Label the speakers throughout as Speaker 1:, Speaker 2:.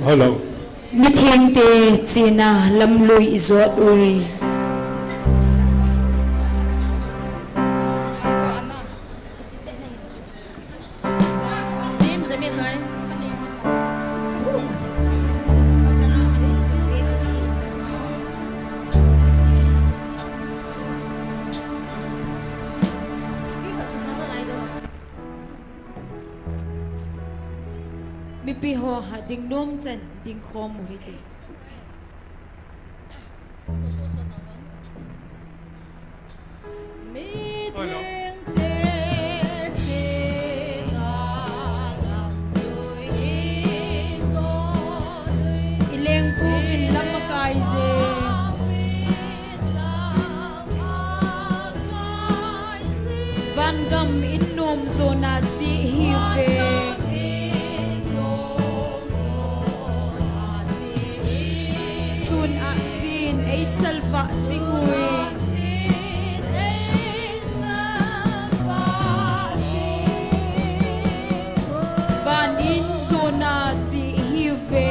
Speaker 1: hello
Speaker 2: mi thieng te china lam lui izot ui mi pi ho ha ding nom chen ding khom mu hi te mi thieng te china lam lui izot ileng pu vin lam kai je van gam in nom zona chi hi ve sun a sin ei salva singui van in zona chi hi ve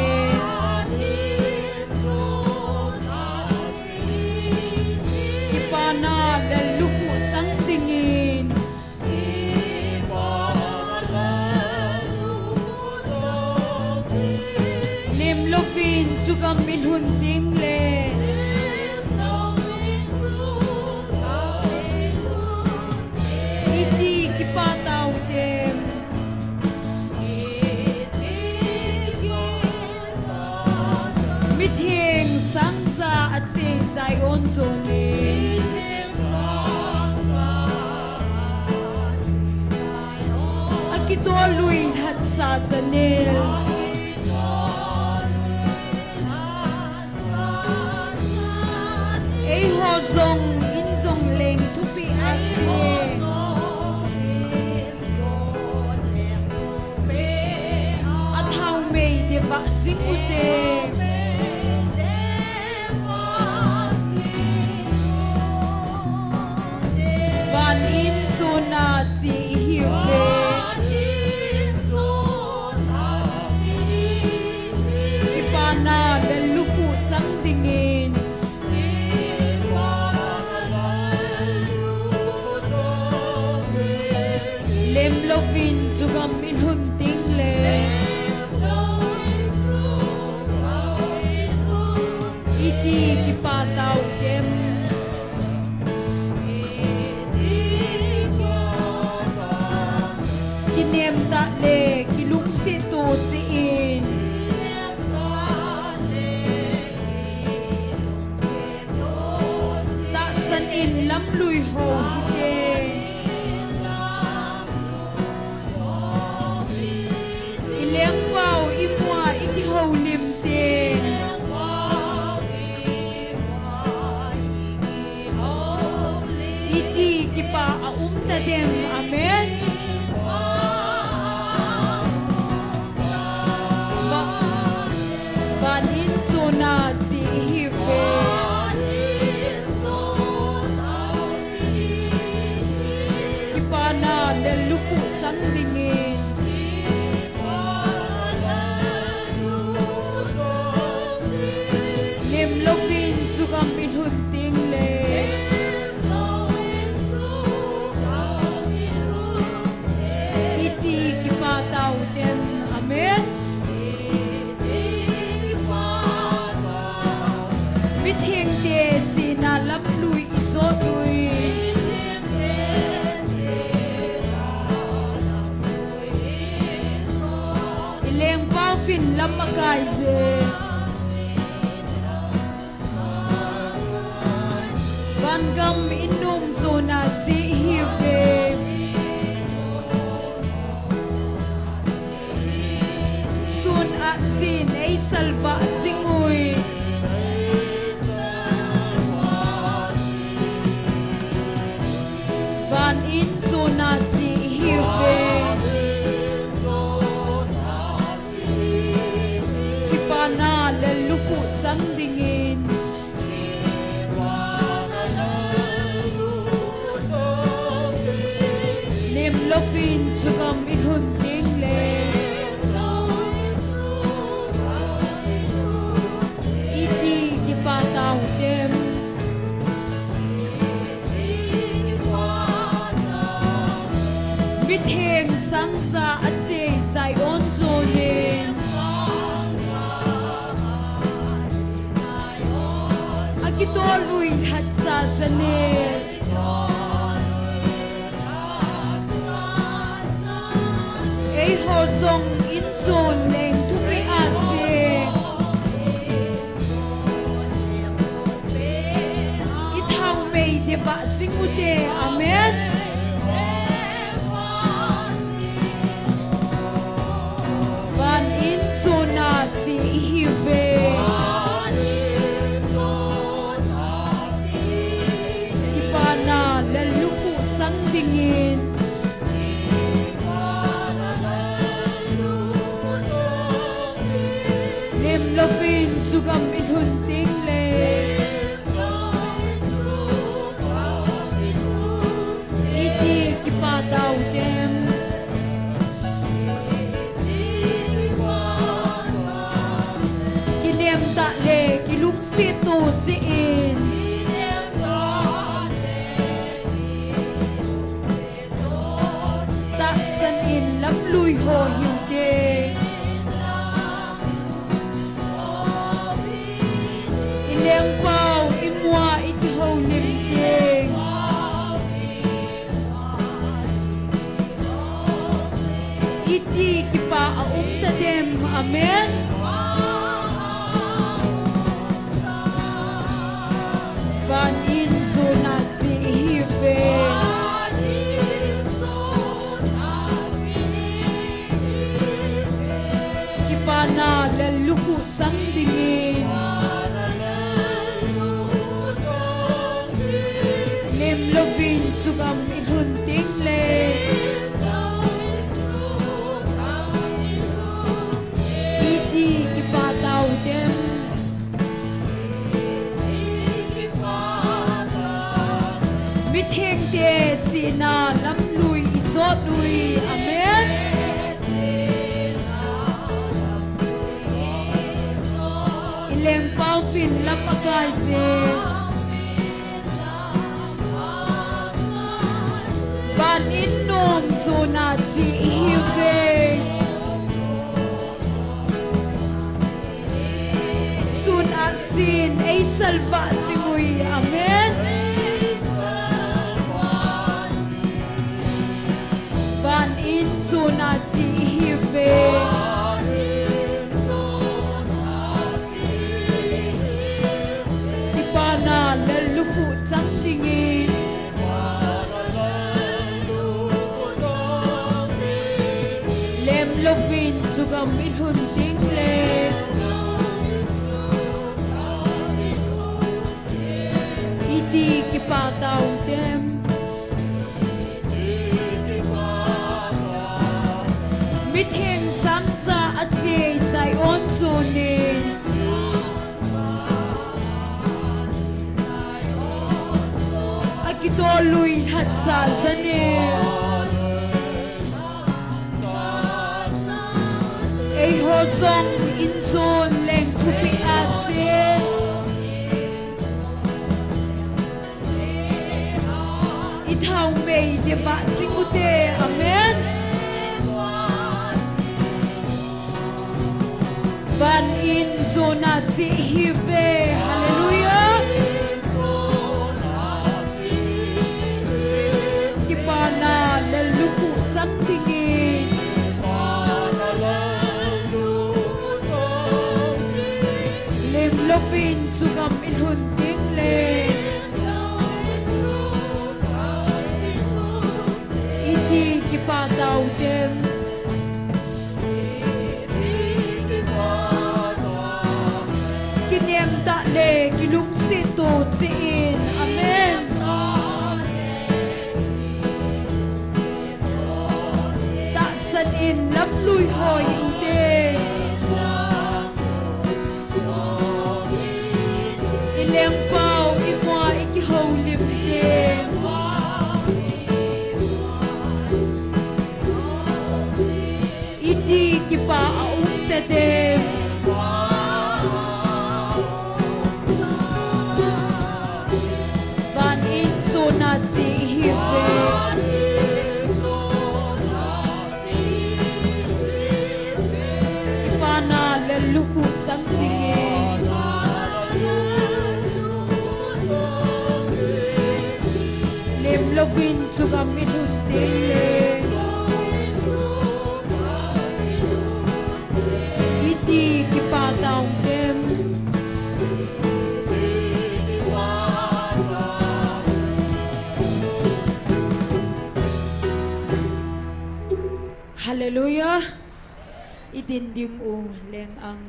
Speaker 2: ipana da luku chang dingin nim lovin chugam min hun ding le iti ki pataw dem mi thieng sang sa a che sai on zonin akito lui hat sa zanel ei ho zong in zong leng thupi a che a thau mei de va sing u te van in zona chi hi ve ipana le luku chang dingin lem lovin chugam min hun ting le iti ki pataw dem kinem ta le kilung si to chi in ta san in lam lui ho hi te ileng pau imwa iki ho lim te iti ki pa a ta dem amen van in zona chi hi ve ipana le luku chang dingin nem lovin chugam min hun ting le iti ki pataw dem amen mi thieng te china lam lui izot ui ileng pau fin lam makai je van gam in nom zona chi hi ve sun a sin ei salva singui van in zona chi hi ve ipana le luku chang dingin nem lovin chugam in hun ting le sang sa a che sai on zonin akito lui hat sa zane ei ho zong in zon leng thu pe a che i thau mei de va singu te amen van in zona chi hi ve ki pa na le lu ku chang ding in lovin chugam in hun ting le iti ki pa tau tem ki nem ta le ki luk si tu chi in ta san in lam lui ho yu de leng pau imwa iti ho nim ting iti ki pa a ta dem amen van in zona chi hi ve ki pa na le luku chang dingin lovin chugam in hun ting le iti ki pa tau dem mi theng te chi na lam lui i so lui amen ilem pau fin lam akai se van in nom zona chi hi ve sun a sin ei salva simui amen van in zona chi hi ve ki pa na le lu ku chang dingin lovin chugam in hun ting le iti ki pa tau tem mi theng sang sa a che sai on zonin akito lui hat sa zane ei ho zong in zon leng thu pi a che i thau mei de va singu te amen van in zona chi hi ve hallelujah ki pa na le lu ku chang dingin lovin chugam in hun ting le iti ki pa tau dem ki nem ta le ki luk si tu chi in amen ta san in lam lui hoi te leng pau i mwa i ki ho lim te iti ki pa a te te van in zona chi hi ve luku chang ding lem lovin chugam ilun dele iti kipataw dem Hallelujah. Idindim u leng ang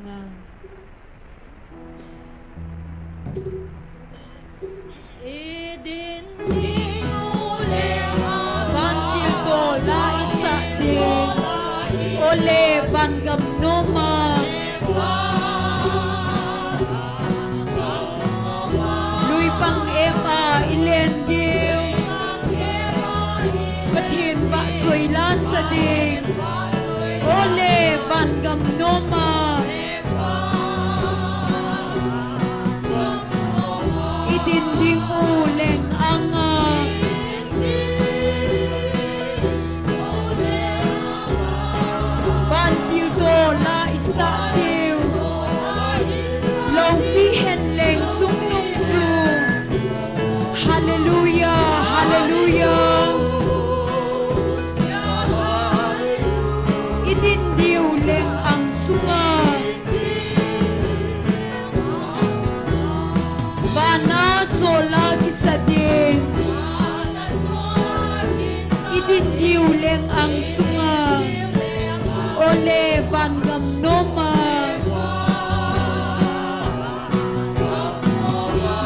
Speaker 2: idindim u leng ang bantil to la isa ding ole van gam noma lui pang ema ilendim pathin va choi la sa ding ole van gam noma idinding uleng anga van til do la isa tiu lâu pi hen leng chung nung chu hallelujah hallelujah idindiu leng ang sunga vana sola kisading idindiu leng ang sunga ole van gam noma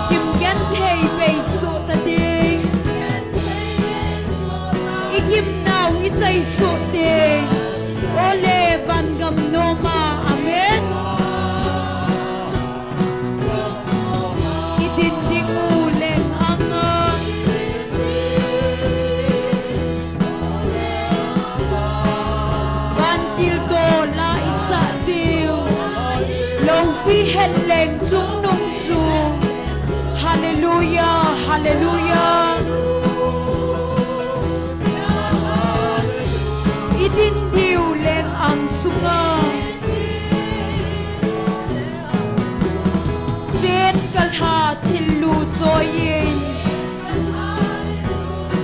Speaker 2: kim gen thei pe so ta ding ikim now ichai so ding ole van gam noma amen idinding uleng anga van til do la isa tiu lâu pi hen leng chung nung chung hallelujah hallelujah idindiu leng ang sunga zen kalha thilu choyin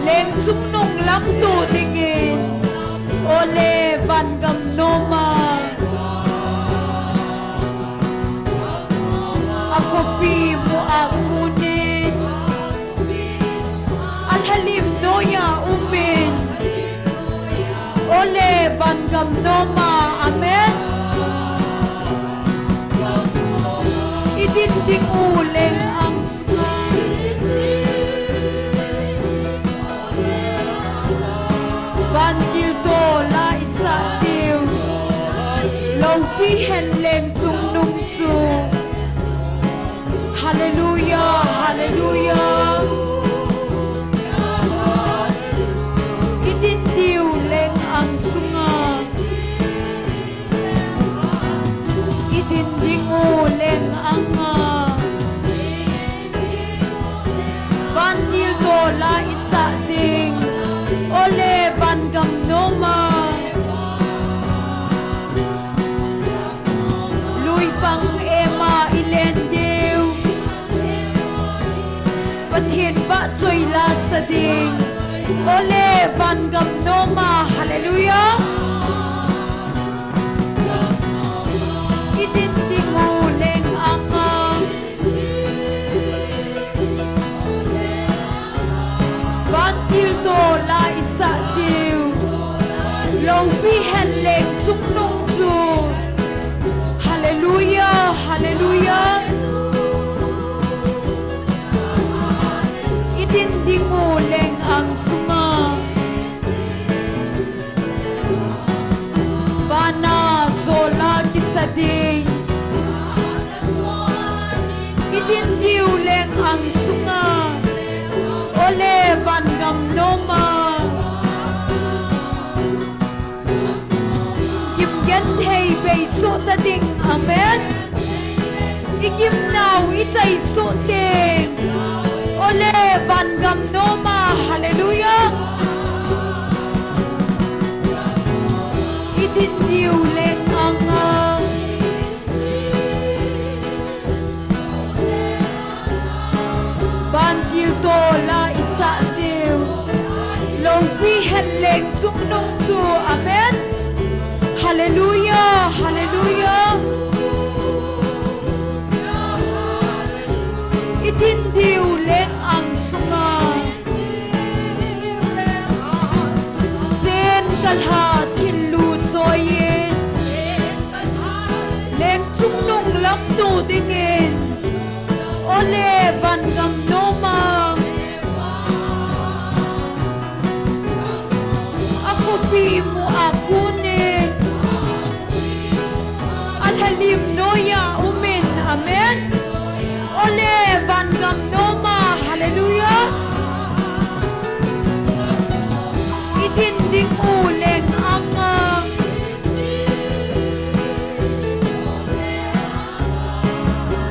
Speaker 2: leng chung nung lam tu dingin ole van gam noma ako pi mo akunin alhalim noya umin ole van gam noma amen idinding uleng ang sunga van til do la isa tiu lâu pi hen leng chung nung chu hallelujah hallelujah idindiu leng ang sunga idinding uleng anga van til do la isa ding ole van gam noma lui pang ema ilendiu pathin va choi la sa ding ole van gam noma hallelujah idinding uleng anga van til do la isa tiu lâu pi hen leng chung nung chu hallelujah hallelujah idinding uleng ang sunga vana zola kisading idindiu leng ang sunga ole van gam noma kim gen thei be so ta ding amen ikim now ichai so ding ole van gam noma hallelujah idindiu leng anga leng chung nung chu amen hallelujah hallelujah itin diu leng ang sunga zen kalha thin lu choyin leng chung nung lam tu dingin ole van gam noma ako pi mo akunin alhalim noya umin amen ole van gam noma hallelujah itinding uleng anga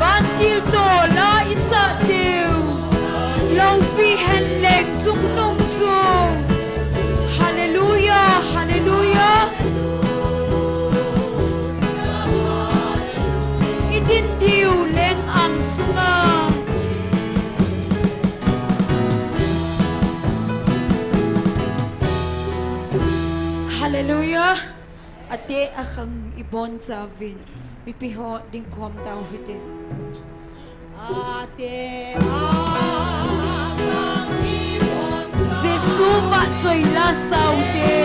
Speaker 2: vantil to la isa diu lau pi hen leng chung nung chung hallelujah hallelujah itindiu leng ang sunga hallelujah ate akang ibon savin pipiho ding kom tau hite ate akang ibon Jesu va choi la saude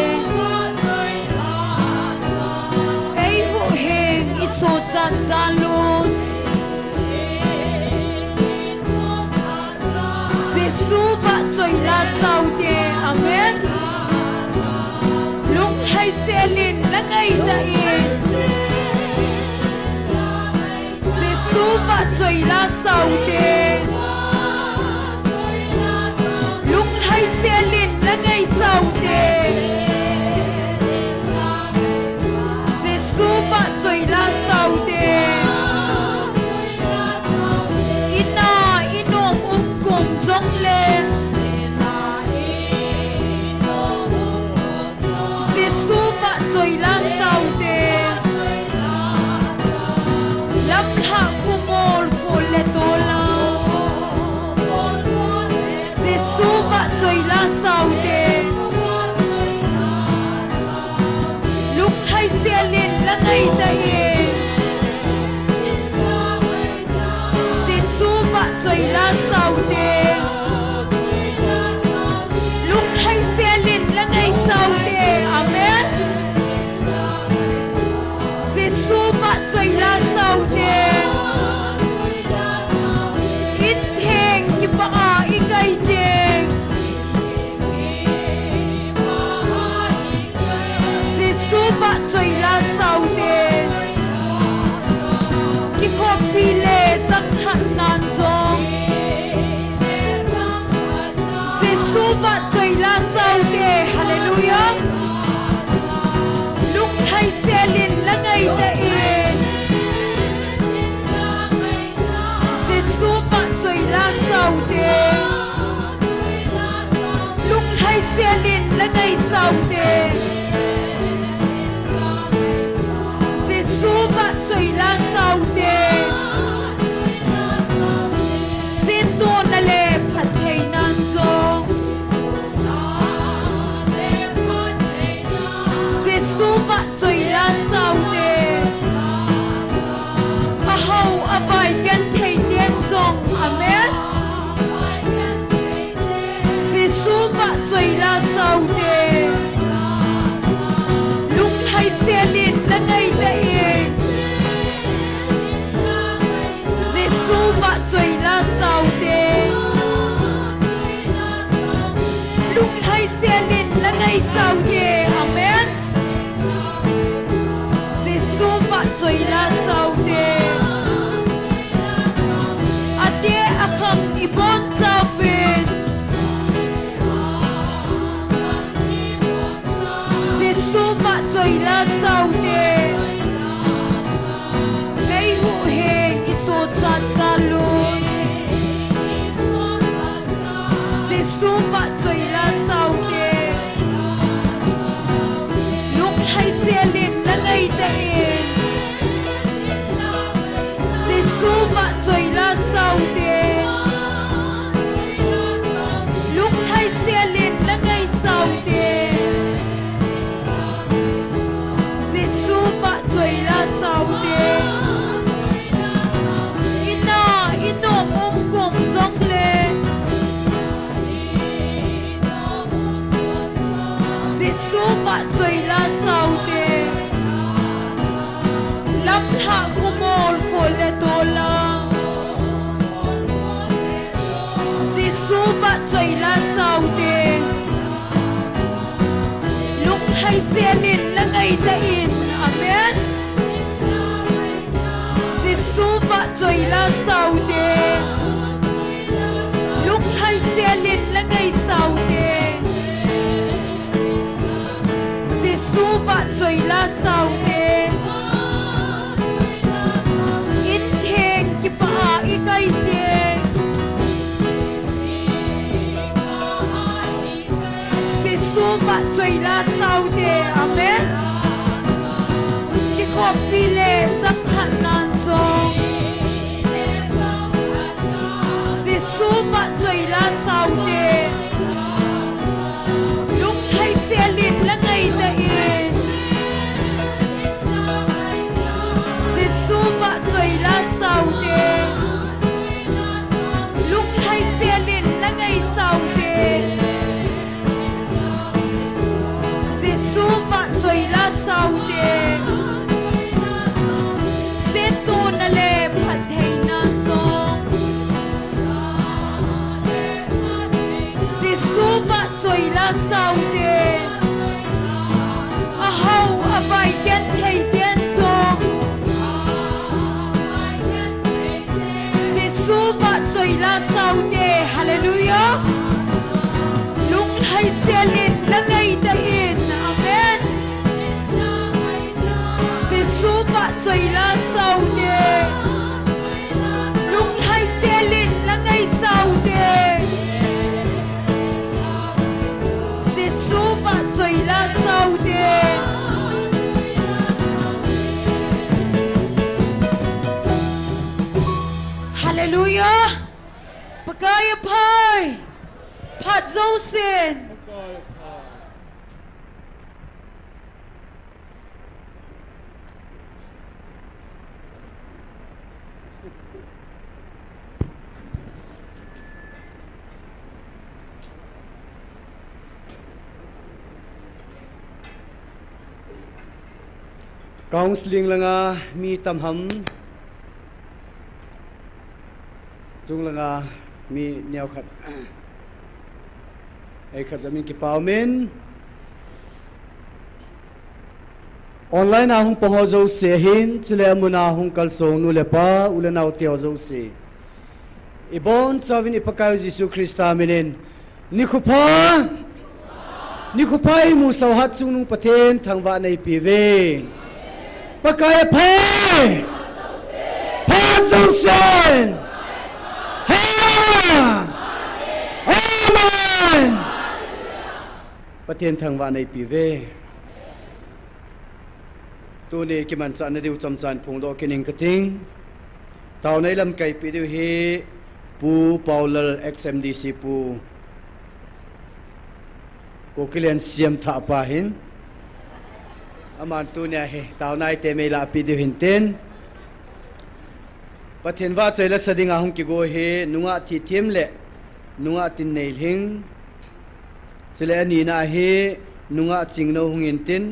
Speaker 2: ei ho heng iso chan zalun Jesu va choi la saude amen lung hai selin la ngai da in Jesu va choi la saude lung hai selin la ngai saude Jesu va choi la saude ina inom kum zong le Jesu va choi la saude lam tha kumol khole tola Jesu va choi la saude lung hai selin la ngai da ye Jesu va choi la saude lung hai selin la ngai saude amen Jesu va choi la saude in theng ki pa i kai ding Jesu va choi la saude ki khopi le chak han nan zong Jesu va choi la saude hallelujah lung hai selin la ngai da in Jesu va choi la saude lung hai selin la ngai saude Jesu va choi la saude sin to na le phat thei nan zong Jesu va choi la saude a hau a vai kan thei tien zong amen Jesu va choi la saude lung hai selin la ngai da in Jesu va choi la saude lung hai selin la ngai saude amen Jesu va choi la saude ate akhang ibon savin Jesu va choi la saude nei hu heng iso chan zalun Jesu va choi la saude lung hai selin la ngai da in selin langai ta in amen Giêsu va trôi la sau de lúc hai selin langai sau de Giêsu va trôi la sau de in theng ki pa I kai de Giêsu va trôi la sau de amen ki copy le chak han nan song Giêsu va trôi la sau de lúc hai selin langai ta in Giêsu va trôi la sau de lúc hai selin langai sau de Giêsu va trôi la sau de se tu na le phat thei na song Giêsu va trôi la sau de a hau a vai ken thei ten song Giêsu va trôi la sau de hallelujah lung hai selin langai ta in amen Giêsu va trôi la sau de lung hai selin langai sau de Giêsu va trôi la sau de hallelujah Pagaya pai Pat dâu sin
Speaker 1: Counseling langa mi tam ham chung langa mi neo khat ai khat zamin ki pau min online a hung pongo zo se hin chule muna hung kal song nu le pa ulenau teo zo se ibon chawin ipakaw Jesu Krista minin ni khupai mu so hat chung nu pathen thangwa nei pi ve pakaya phai pa zo sen amen pathen thangwa nei pi ve tu ne ki man chan diu cham chan phung do kening kating taw nei lam kai pi diu hi pu paulal xmdc pu ko kilen siam tha pa hin aman tu ne he taw nai te me la pi diu hin ten pathen wa chaila sadinga hung ki go he nunga thi thiam le nunga tin nei hing chile ani na he nunga chingno hung in tin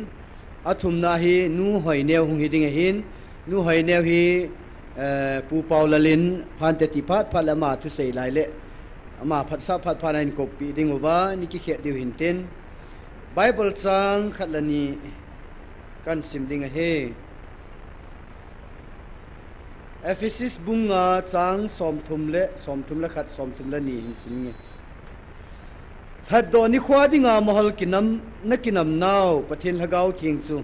Speaker 1: athum na hi nu hoi neu hung hiding hin nu hoi neu hi pu paulalin phan te ti phat phalama thu sei lai le ama phat sa phat phanain copy ding oba ni ki khe diu hin tin bible chang khatlani kan sim ding he Ephesus bunga chang som thum le khat som thum la ni hin sim nge had do ni khwa dinga mahal kinam na kinam naw pathin lagau thing chu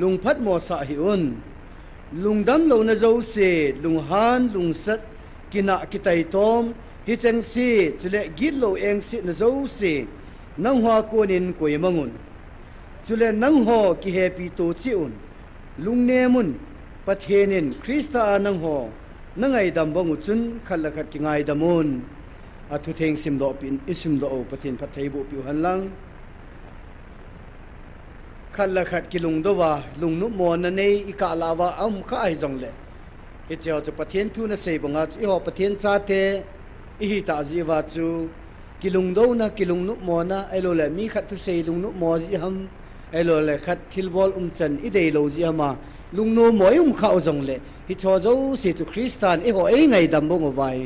Speaker 1: lung phat mo sa hi un lung dam lo na zo se lung han lung sat kina kitai tom hi chang si chule git lo eng si na zo se nang hwa konin koi mangun chule nang ho ki happy to chi un lung ne mun pathenin Krista nang ho nangai dam bangu chun khalla khat ki ngai damun athu theng sim do pin isim do pathin phathei bu piu hanlang khalla khat ki lung do wa lung nu mon na nei ika lawa am kha ai jong le he cheo chu pathin thu na sei banga chi ho pathin cha te I hi ta jiwa chu kilung do na kilung nu mo na ai lo le mi khat thu sei lung nu mo ji ham ai lo le khat thil bol chan I dei lo ji ama lung no moi khao jong le hi cho zo si chu Christian I ho ei ngai dam bong vai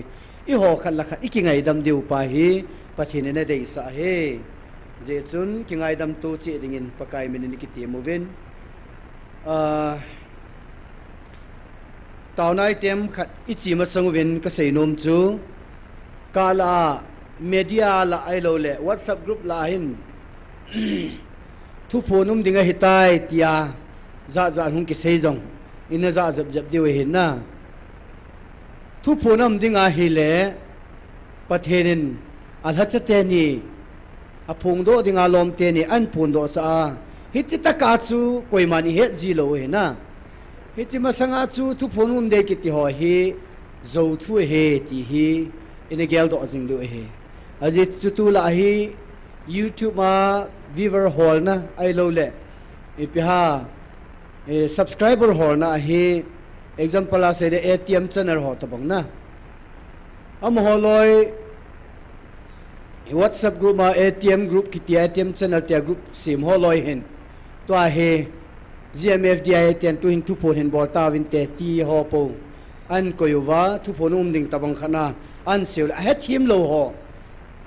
Speaker 1: I ho khat la khat I ki ngai dam deu pa hi pathin ne dei sa he je chun ki ngai dam tu chi dingin pakai min ni ki ti movin tao nai tem khat ichi ma sangwin ka sei nom chu kala media la ai lo le WhatsApp group la hin thu phonum dinga hitai tia za za hung ki sei jong ina za jab jab diwe hin na thu phonam dinga hi le pathenin alhachate ni apung do dinga lom te ni an phun do sa hichita ka chu koimani he ji lo he na hichima sanga chu thu phonum de ki ti ho hi zo thu he ti hi ina gel do jing do he aji chu tu la hi YouTube ma viewer hall na ai lo le ipiha subscriber hall na hi example la se de ATM channel ho tabang na am holoi WhatsApp group ma ATM group ki ATM channel tia group sim holoi hen to a he GMFDI ten tu hin tu phone hen bor ta win te ti ho po an koyuwa tu phone ding tabang khana an sil a het him lo ho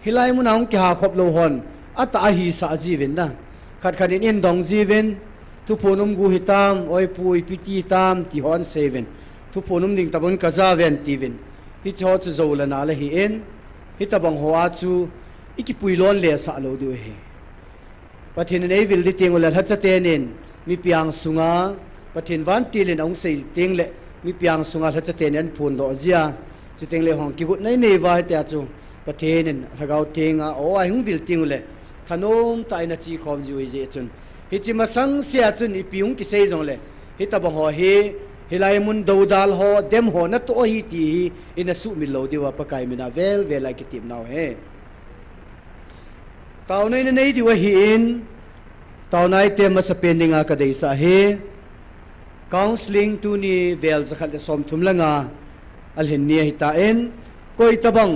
Speaker 1: hilai mu naung ki ha khop lo hon ata hi sa jiwin na khat khat in dong jiwin tu phone gu hitam oi pui piti tam ti hon seven tu phone ding tabang kaza ven ti win hi cho chu zo la na la hi en hi tabang ho a chu iki pui lon le sa lo du he pathin nei vil di ting la tha te nin mi piang sunga pathin van tilin ong sei ting le mi piang sunga tha te nen phun do zia chi teng le hong ki gut nei nei wa ta chu pathin thagau tinga o ai hung vil ting le thanom ta ina chi khom ji wi je chun hi chi ma sang sia chun i piung ki sei jong le hi tabang ho hi hilai mun do dal ho dem ho na to hi ti ina su mi lo diwa pakai mina vel vel like tim now he tau nei nei diwa hi in tau nai tem ma spending a ka dei sa he counseling tu ni vel zakhal de som thum langa al hin ni hi ta en koi tabang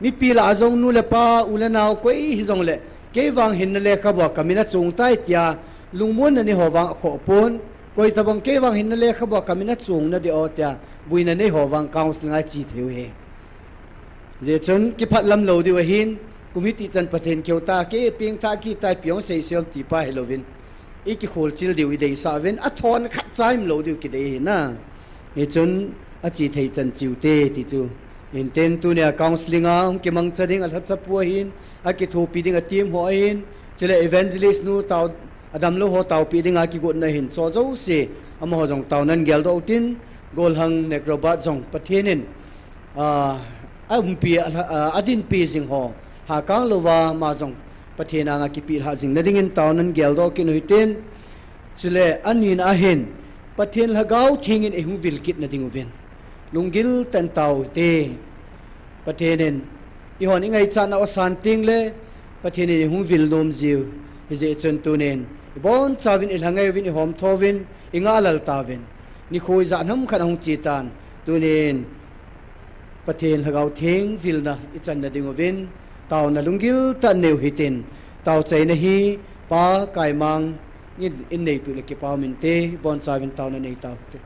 Speaker 1: mi pila azong nu le pa ulanaw koi hi jong le ke wang hin le khawa kamina chung tai tia lungmun ani ho wang kho pon koi tabang ke wang hin le khawa kamina chung na de o tia buina nei ho wang counseling a chi theu he je chun ki phat lam lo di wa hin kumiti chan pathen kyota ke ping tha ki tai piong sei siam ti pa helovin iki khol chil diwi dei sa ven a thon khat chaim lo diu ki dei na e chun a chi thei chan chiu te ti chu in ten tu ne counseling a ki mang chading al hatsa pu hin a ki thu pi ding a team ho hin chile evangelist nu taw adam lo ho taw pi ding a ki got na hin cho zo se am ho jong taw nan gel do tin gol hang necrobat jong pathenin pi adin pi jing ho ha kang lova ma jong pathena nga ki pi ha jing na ding in taw nan gel do ki noi ten chile anin a hin pathen lagau thing in ehung vil kit na ding ven lungil tan taw te pathenen I hon ingai chan na san ting le patheni hung vil nom jiu je chen tunen bon chawin ilhangai win hom thovin ingalal tawin ni khoi zan ham khan hung chi tan tunen pathen lagau thing vil na ichan na dingovin taw na lungil tan neu hitin taw chai na hi pa kai mang in nei pu le ki pa min te bon chawin taw na nei taw te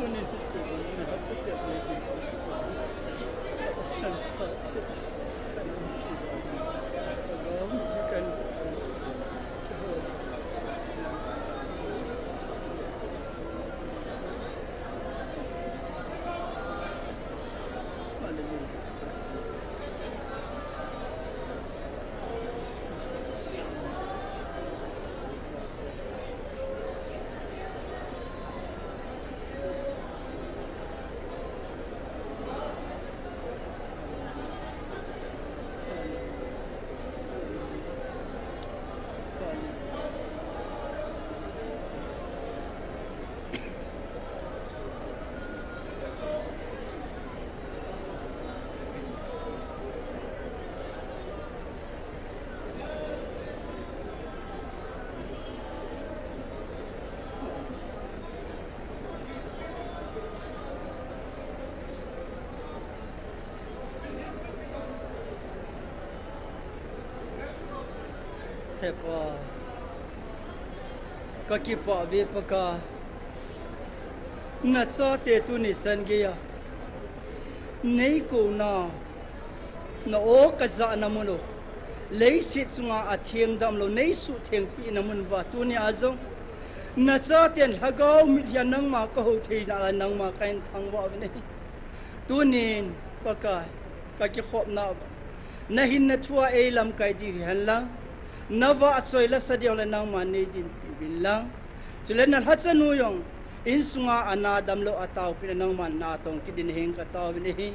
Speaker 3: Tunin na setiap lagi sansat kalam agam jikan hepa kakipa ve paka na cha te tu ni san ge ya nei ko na o ka za na muno lei sit sunga a thieng dam lo nei su thieng pi na mun wa tu ni azong na cha ten hagau mi hian nang ma ko ho thei na nang ma kain thang wa ne tu nin paka kaki khop na hin na thua e lam kai di han la Nava asoy la sadyang la nang mani din bilang. Sila na hatsanu yung insunga anadam lo ataw pinanang man natong kidinihing kataw binihi.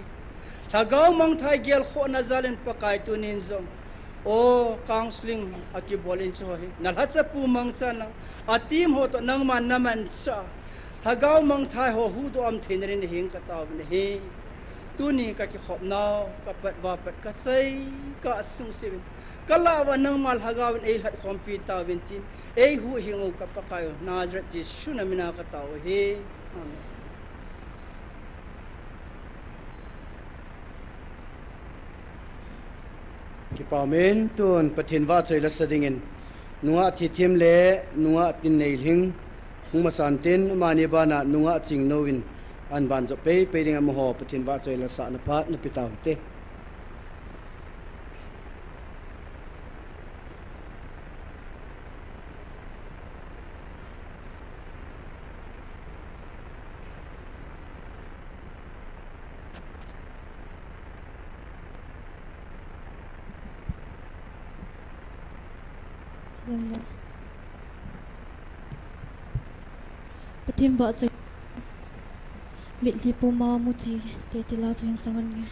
Speaker 3: Tagaw mang tay gyal kho na zalin pakay tunin zong. O counseling akibolin sohi. Nalhatsa pumang sana atim ho to nang man naman sa. Tagaw mang tay ho hudo am tinrinihing kataw binihi. Tuni kaki khop now kapat wapat kasay ka asung sibin. Kalawa nang malhagawan ay hat kompita vintin ay hu hingo kapakayo Nazareth Jesu na minakatao he. Amen.
Speaker 1: Kipamen tun patin wa chai la sadingin nuwa thithim le nuwa tin nei hing hung masantin mani bana nuwa ching nowin an ban jo pe pe ding am ho patin wa chai la sa na phat na pitaw te
Speaker 4: Patim ba sa mitli po mamuti tetila to yung sawan nga.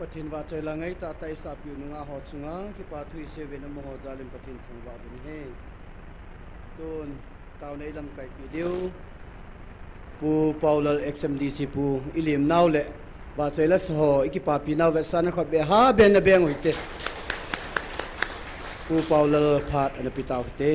Speaker 1: pathin wa chai la ngai ta ta isa piu nga ho chunga ki pa thui se ve na mo ho zalim pathin thang wa bin he ton taw nei lam kai pi deu pu paulal xmdc pu ilim naw le wa chai la so iki pa pi naw ve san khot be ha ben na beng hoite pu paulal phat an pi taw te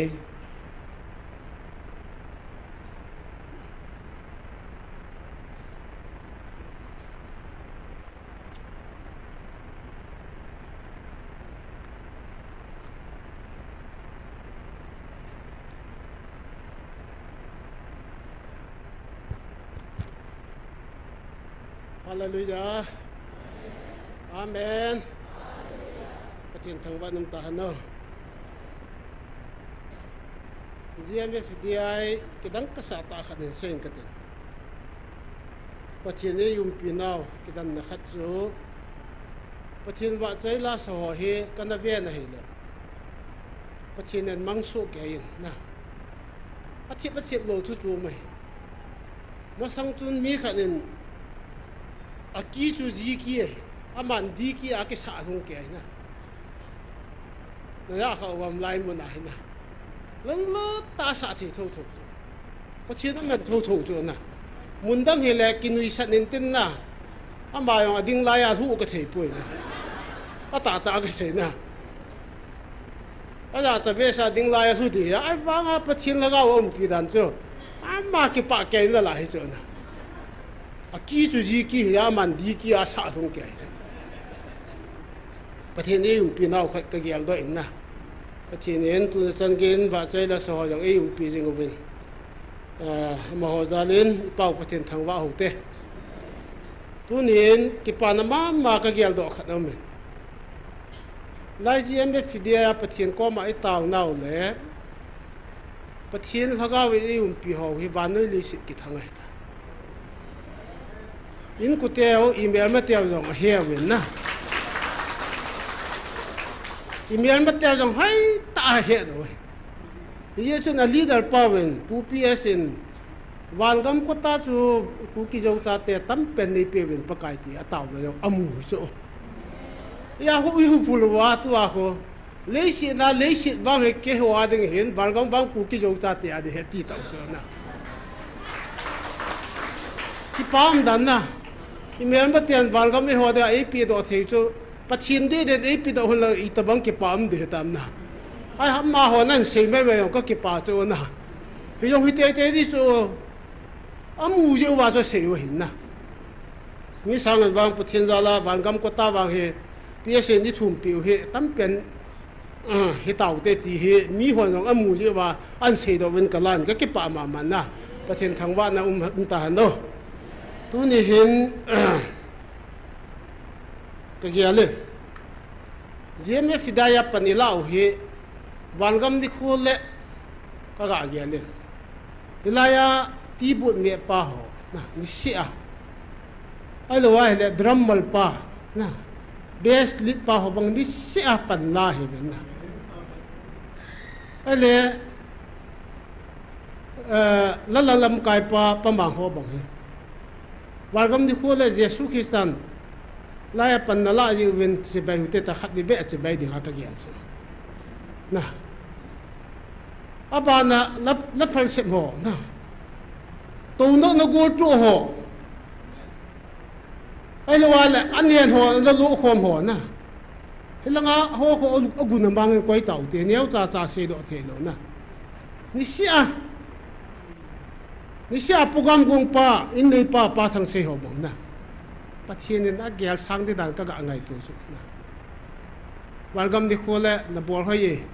Speaker 5: Hallelujah. Amen. Patin thang ba num ta hano. GMFDI kidang kasata khanin sen katin. Patin ne yum pinaw kidan na khatsu. Patin wa chai la so he kana ve na he la. Patin en mangsu ke yin na. Athip lo thu chu mai. Ma sang chun mi khanin aki chu ji ki aman di ki ake sa hung ke na ya kha wam lai mo na na lang lo ta sa thi tho tho pa chi na man tho tho chu na mun dang he le kinui sa nin tin na ama yong ading la ya thu ka thei pui na ta ka se na ya cha be sa ding la ya thu di ai wa nga pa thin la ga om pi dan chu ama ki pa ke na la he chu na aki chu ji ki ya man di ki a sa thong ke pathen e um pi naw khat ka gel do in na pathen en tu chan gen wa chai la so yang e um pi jing win ma ho zalin pau pathen thang wa ho te tu nin ki pa na ma ka gel do khat am lai ji em be fidia pathen ko ma ai taw naw le pathen thaga we e um pi ho hi wa noi li sit ki thang ai in ku teo email ma teo jong he win na email ma teo jong hai ta he no ye chu na leader pawen pu ps in wan gam ko ta chu ku ki jo cha te tam pen ni pe win pa kai ti ataw na jong amu chu ya hu pul wa tu a ko le si bang he ke ho ading hin wan gam bang ku ki jo cha te ade he ti taw so na ki pam dan na email ma tian wal gam me ho da ap do thei chu pachin de ap do hol I tabang ki pam de tam na ai ham ma ho nan sei me ka ki pa chu na hi yong hi te di chu amu je wa cho sei wa hin na mi sang an wang pathin za la wal gam ko ta wang he pse ni thum pi he tam pen hi taw te ti he mi ho ngong amu je wa an sei do wen ka lan ka ki pa ma man na pathin thang wa na ta han no tu ni hin ka giale jeme fidaya panila hi wangam di khole ka ga giale ilaya ti bu nge pa ho na ni sia ai lo wa le drum mal pa na bes lit pa ho bang ni sia pan la hi na ale la lam kai pa pamang ho bang hi wargam di khole Jesu Kristan laya pan na la yu win si bai hute ta khat di be si bai di ha ka gyal so na aba na la phal se ho na to no na go to ho ai lo wala anien ho na lo khom ho na hilanga ho ko agun na bang koi tau te neu cha se do the lo na ni sia pugam gong pa in nei pa thang se ho bang na pathin na gel sang de dan ka ga ngai tu su na wargam di khole na bor hoye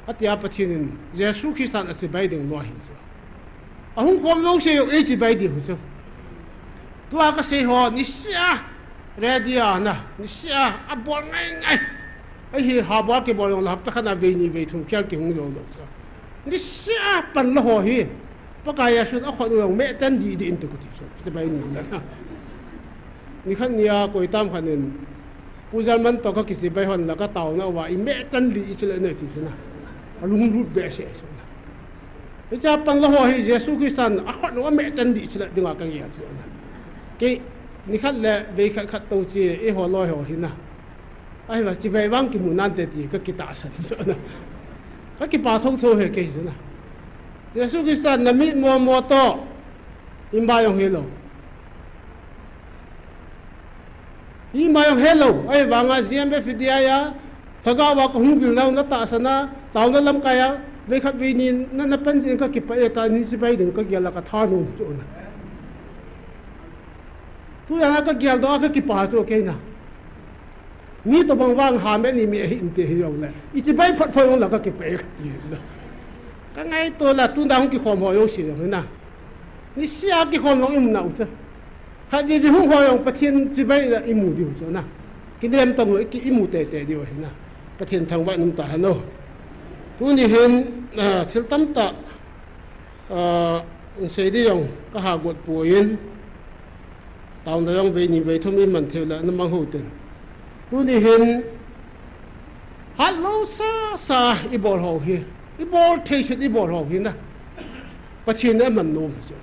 Speaker 5: atia pathin Jesu Kristan ase bai ding lo hin so ahung khom lo se yo e ji bai di hu so tua ka se ho ni sia redia na ni sia a bor ngai ai hi ha ba ke bor yong la ta khana ve ni ve thu kyal ki hung lo lo so ni sia pan lo ho hi pakaya sun a khon yong me tan di in te ku ti so se bai ni la na ni khan nia koi tam khanin pujal man to ka kisi bai hon la ka taw na wa I me tan li I chele ne ti na alung lut be se so na e cha pan lo ho hi Jesu Kristan a khon wa me tan di chele dinga ka ya so na ke ni khat le ve khat to chi e ho loi ho hina ai wa chi ve wang ki mu nan te ti ka ki ta san so na ka ki pa thong tho he ke na Yesu Kristus na mi mo to imba yong hello imba yong hello ai wanga GMB fidia ya thaga wa ko hung gil na ta sana taw na lam kaya ve khat ve ni na pan jin ka ki pa ta ni si bai ding ka gyala ka tha nu so na tu ya ka gyal do ka ki pa so ke na ni to bang wang ha me ni mi hin te hi yo le I chi bai phat phoi la ka ki pe ka ti na ka ngai to la tu da hung ki khom ho yo si yo na ni sia ki khom long im na u cha ha di di hung ho yo pathin chi bai la imu di so na ki dem tong ki imu te te di wa na pathin thang wa num ta ha no tu ni hin thil tam ta sei di yong ka ha got pu yin taw na yong ve ni ve thum i man thel la na mang ho ten tu ni hin hello sa I bol ho hi I bol thei shit I bol ho hi na pathin na man nom so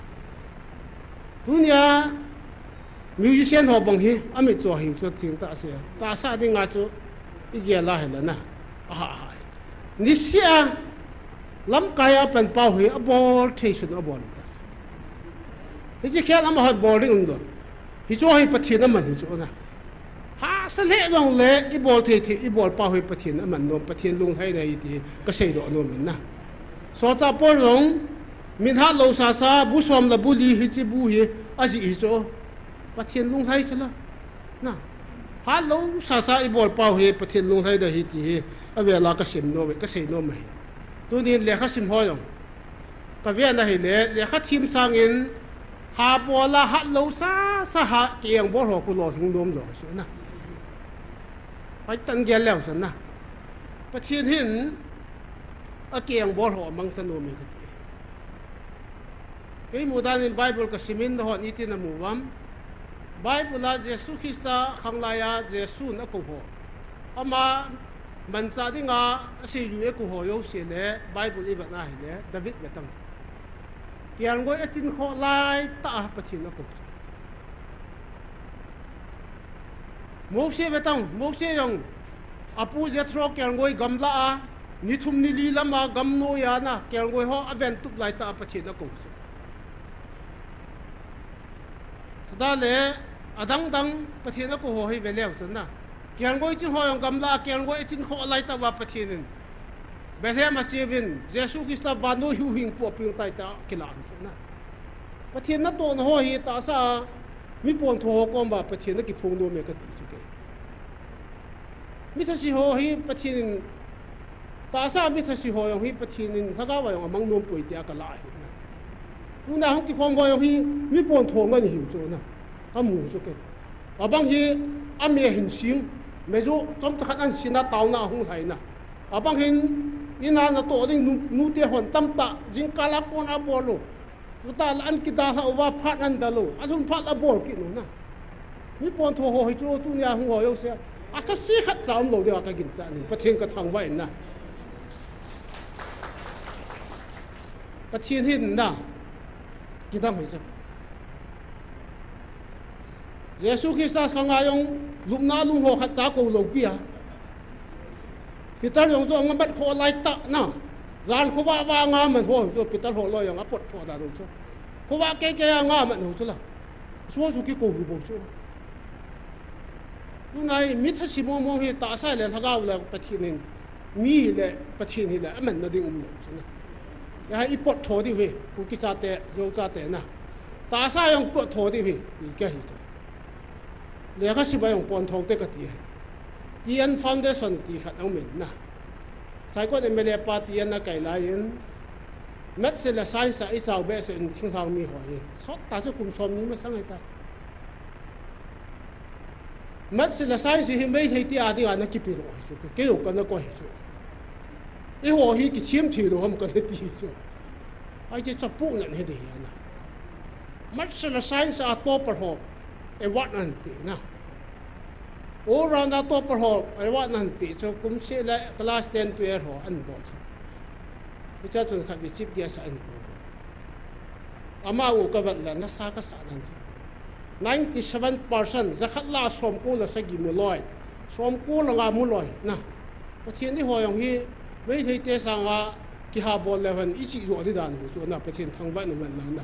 Speaker 5: tu nia musician ho bang hi ami cho hi so thing ta sa ding nga chu I ge la he la na ha ni sia lam kaya pan pau hi a bol thei shit a bol hi chi khel am ha bowling do hi cho hi pathin na man hi cho na ha sa le jong le I bol thei I bol pau hi pathin na man nom pathin lung hai dai ti ka sei do no min na so cha pol long min ha lo sa bu som la bu li hi chi bu hi a ji hi cho pathin lung hai chala na ha lo sa I bol pau hi pathin lung hai dai hi ti a ve la ka sim no ka sei no mai tu ni le kha sim ho yong ka ve na hi le kha thim sang in ha po la ha lo sa ha kiang bo ho ku lo thing dom lo so na pai tan ge leo san na pathin hin a kiang bo ho mang san no me ka ti ke mu dan in Bible ka simin ho ni ti na mu wam Bible la Jesu Krista khanglaya Jesu na ko ho ama man sa dinga si lu e ko ho yo se le Bible I ba na hi le David ba tang kian go a chin kho lai ta pathin na ko mo se ba tang mo se yong apu je thro kian go gamla a ni thum ni li lama gam no ya na kian go ho aven tuk lai ta pathin na ko da le adang dang pathin na ko ho hi ve lew san na kian go chin ho yong gamla kian go chin kho lai ta wa pathin Bethe ma chevin Jesu Krista ba no hu hing po pi tai ta kilang na pathin na to no ho hi ta sa mi pon tho ko ba pathin na ki phung no me ka ti chu ke mi tha si ho hi pathin ta sa mi tha si ho yong hi pathin in thaga wa yong amang nom poi tia ka la hi na u na hong ki khong go yong hi mi pon tho nga ni hiu chu na ka mu chu ke abang hi ame hin sim me jo tom ta khan sina taw na hung hai na abang hin ina na to ding nu te hon tam ta jing kala pon a bolo ta lan ki da ha wa phat an da lo asun phat a bol ki no na mi pon tho ho hi chu tu nya hu ho yo se a ka si khat sam lo de ka gin sa ni pathin ka thang wa na pathin hin na ki dam hi sa Jesu Kristus khanga yong lumna lum ho khat cha ko lo pia Peter yong so ang bat ho lai ta na zan ko wa nga man ho so Peter ho lo yong a pot tho da ro so ko wa ke nga man ho so la so ki ko hu bo so tu nai mi tha si mo hi ta sa le thaga la pathin mi le pathin hi le aman na ding lo so na ya I pot tho di we ku ki cha te zo cha te na ta sa yong pot tho di we ni ke hi so le ka si ba yong pon thong te ka ti Tian Foundation ti khat ang min na sai ko MLA party na kai la yin met se la sai sa I chau be se in thing thang mi ho hi so ta se kum som ni ma sang ai ta met se la sai si hi mei thei ti a di na ki pi ro so ke yo kan na ko hi so I ho hi ki thim thi ro ham ka ti so ai je cha pu na he de ya na met se la sai sa to par ho e wat an ti na Ora na to par ho ai wa nan ti so kum se la class 10 to ho an bo chu cha tu kha bi chip ge sa an ko ama u ka wat la na sa ka sa dan chu 97% zakhat la som ko la sagi mu loi som ko la nga mu loi na pathian ni hoyong hi mei thei te sanga ki ha bol level ichi ro di dan chu na pathian thangwa na man na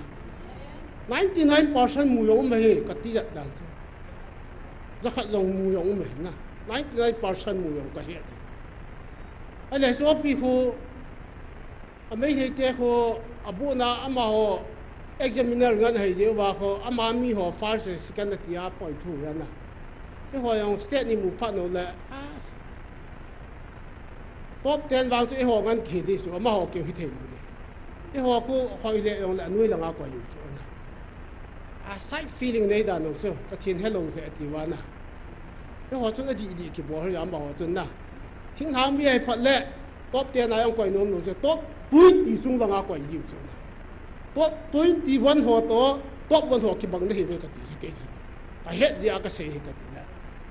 Speaker 5: 99% mu yong me ka ti jat dan chu zakhat long mu yong me na 99% mu yong ka he ale so pi khu amei thei te ko abuna ama ho examiner ngan hai je wa ko ama mi ho first second tia point 2 ya na e ho yong state ni mu pha no la top 10 wang chu e ho ngan ki di chu ama ho ke hi thei ni e ho ko hoi le yong la nui la nga ko yu chu na a side feeling nei da no so pathian hello se ati wa na e ho chu na di ki bo ha ya ma ho chu na thing thang mi ai phat le top 10 na yong ko nom no so top 20 sung la nga ko yu chu top 21 ho to top 1 ho ki bang ne he ka ti ke a het ji aka se he ka ti na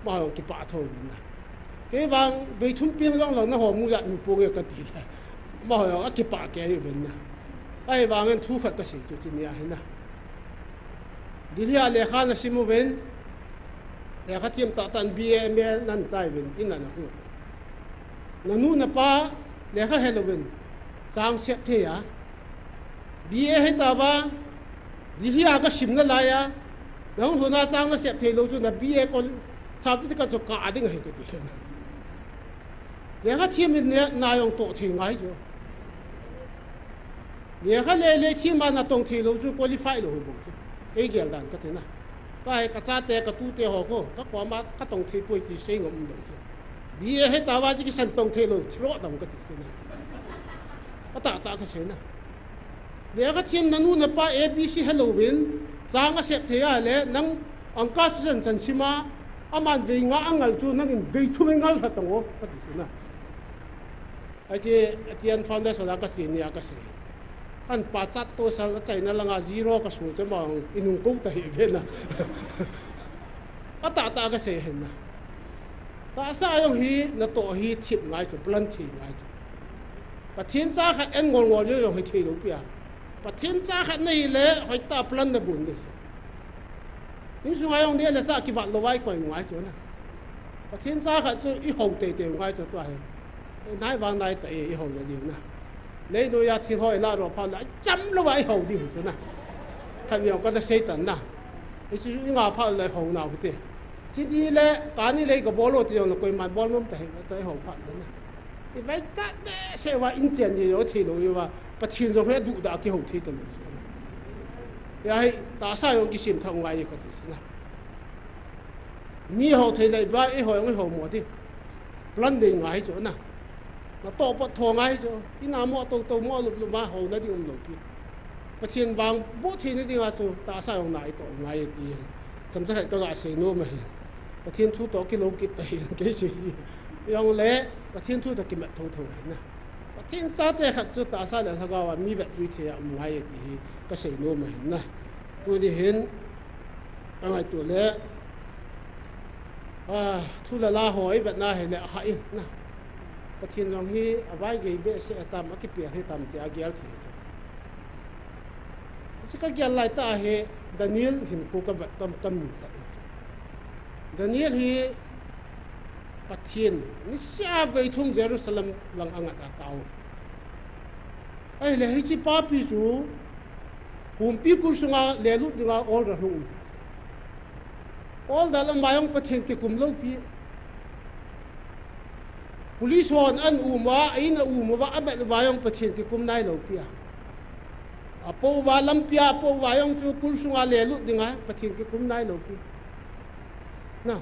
Speaker 5: ma ho ki pa tho ni na ke bang be thum ping long long na ho mu ya nu po ke ka ti na ma ho a ki pa ke yu ben na ai bang en thu khat ka se chu ti ni a he na dilia le kha na simu ben le kha tiam ta tan bm nan chai ben in na hu na nu na pa le kha hello ben sang se the ya bia he ta ba dilia ka sim na la ya nang hu na sang na se the lo chu na bia ko sa ti ka chu ka ding he ka ti se le kha tiam ne na yong to thi ngai chu le kha le thi ma na tong thi lo chu qualify lo bu cái kiểu đàn cái thế nào cái cha tè cái tu tè họ cô các quả mà các tổng thể bồi thì xây ngầm được chứ đi hết tao vào cái sân tổng thể rồi lót đồng cái thế này cái ta cái thế nào để cái chim nó nuôi nó pa ABC Halloween trang cái xếp thế à lẽ nắng ông cá chân chân xí mà ông ăn về ngã ăn ngal chú nắng về chú mình ngal thật đồng cái thế nào cái gì tiền foundation là cái gì này cái gì anh bắt sát tôi sang cái chạy nó là ngã zero cái số cho mà inung câu tay về na, ta cái gì hết na, ta sao ông hi nó tổ hi thiệp ngay cho plan thiệp ngay cho, và thiên gia khách anh ngồi ngồi như ông hi thiệp đâu bia, và thiên gia khách này lẽ phải ta plan nó buồn đi, những số ngay ông đi là sao cái vật lo vay quay ngay cho na, và thiên gia khách cho ít hậu tệ tệ ngay cho tôi, nãy vang nãy tệ ít hậu là điều na. lấy đôi thì thôi là rồi phản lại chấm nó vậy hậu đi chứ na thay vì có thể xây tận na thì chỉ ngã phá lại hậu nào cái gì chỉ đi lẽ cả ní lấy cái bó lô thì nó quay mặt bó lôm tới hậu phá nữa thì vậy chắc để sẽ vào in tiền gì đó thì rồi và bắt thiên rồi phải đủ đã cái hậu thì tận rồi vậy ta sao用cái sim thông ngay cái gì na mi hậu thì lại ba cái hậu một đi lần đi ngay chỗ na nó to bắt thò ngay cho cái nào mua to mua lụm mà hậu nó đi lụm kia, và thiên vàng bố thiên nó đi vào chỗ ta sao ông này to ngay thì thậm chí cái gà xì nô mà và thiên thu to cái lô cái gì ông lẽ và thiên thu được cái mặt thâu này nè và thiên cha để khắc cho ta sao là thằng gà mi vật duy thế ông ngay thì cái xì nô mà nè tôi đi hiện ông này tuổi lẽ thu là la hỏi vật na hay là hại nè cái thiên long hi avai gei be se atam cái pia he tam te agial the chứ cái gial lai ta he Daniel hin ko ka bat kam Daniel hi pathian ni sia ve thum Jerusalem lang angat ataw ai le hi chi pa pi chu hum pi ku sunga le lu dinga all the hum all the lang mayong pathian ke kum lo pi police hon an uma aina uma amet wayong pathin ki kumnai lo pia apo wa lampia apo wayong chu pulsunga le lu dinga pathin ki kumnai lo pi na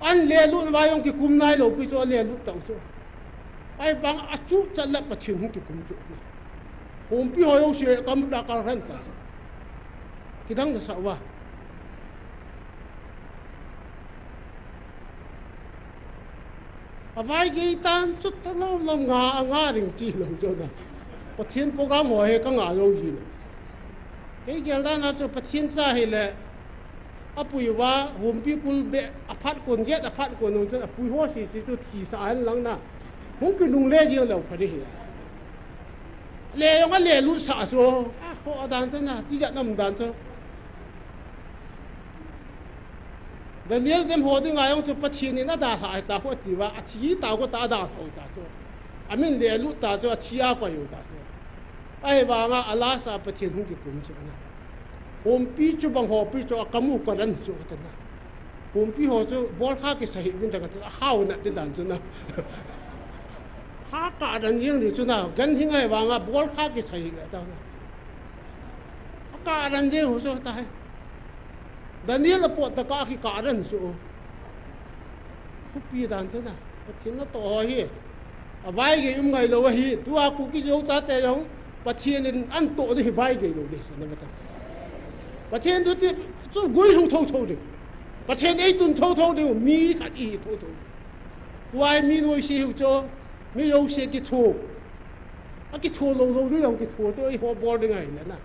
Speaker 5: an le lu wayong ki kumnai lo pi cho le lu tau cho ai wang achu chala pathin hu ki kum chu na hom pi hoyo se kam da ka ran ta kidang na sa wa avai gei tan chút nó ngà đình chi lâu cho na bắt thiên program hỏi hay các ngà lâu gì rồi cái kiểu đó là cho bắt thiên cha hay là apui wa home people be apart kon get apart kon no cho apui ho si chi cho thi sa an lang na hong cái nung le ji lâu phải đi le yong a le lu sa so a ho dan cho na ti ja nam dan cho Daniel dem ho ding ayong chu pathin in ada ha ta ho ti wa athi ta ko ta da ho ta so amin le lu ta so athia ko yu ta so ai ba nga ala sa pathin hu ki kum so na om pi chu bang ho pi chu akamu ko ran chu ta na om pi ho chu bol kha ki sahi win ta ka hau na te dan chu na kha ka ran yeng ni chu na gan hing ai ba nga bol kha ki sahi ga ta na ka ran je ho so ta hai Daniel la pot ta ka ki ka ran so khu pi dan chu na pathin na to hi a vai ge ngai lo hi tu a ku ki jo cha te yong pathin in an to de vai ge lo de sa na ba ta pathin tu ti chu gui hu thâu thâu de pathin ei tun thâu thâu de mi kha i thâu thâu wai mi noi si hu cho mi yo se ki thu a ki thu lo lo de yong ki thu cho i ho bor de ngai na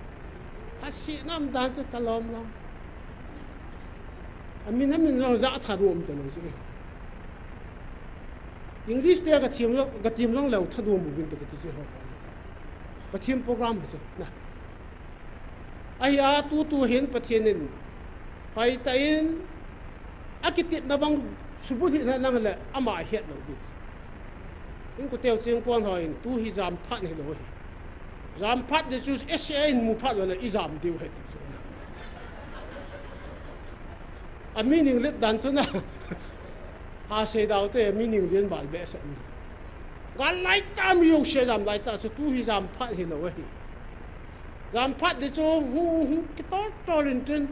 Speaker 5: ha si nam dan chu ta lom lom amin amin lo za tha rom ta lo si English te ga tim long lo tha rom bu vin ta ti ho pathin program so na ai a tu hen pathin in pai ta in akitip na bang subuthi na lang le ama het lo di in ko teo ching pon ho in tu hi jam phat ni lo hi jam phat de chu sa in mu phat lo le i jam diu he ti a meaning let dan chuna ha se dau te meaning len bal be sa ni ga lai ta mi yo se jam lai ta so tu hi jam phat hi lo hi jam phat de chu hu ki to rin tin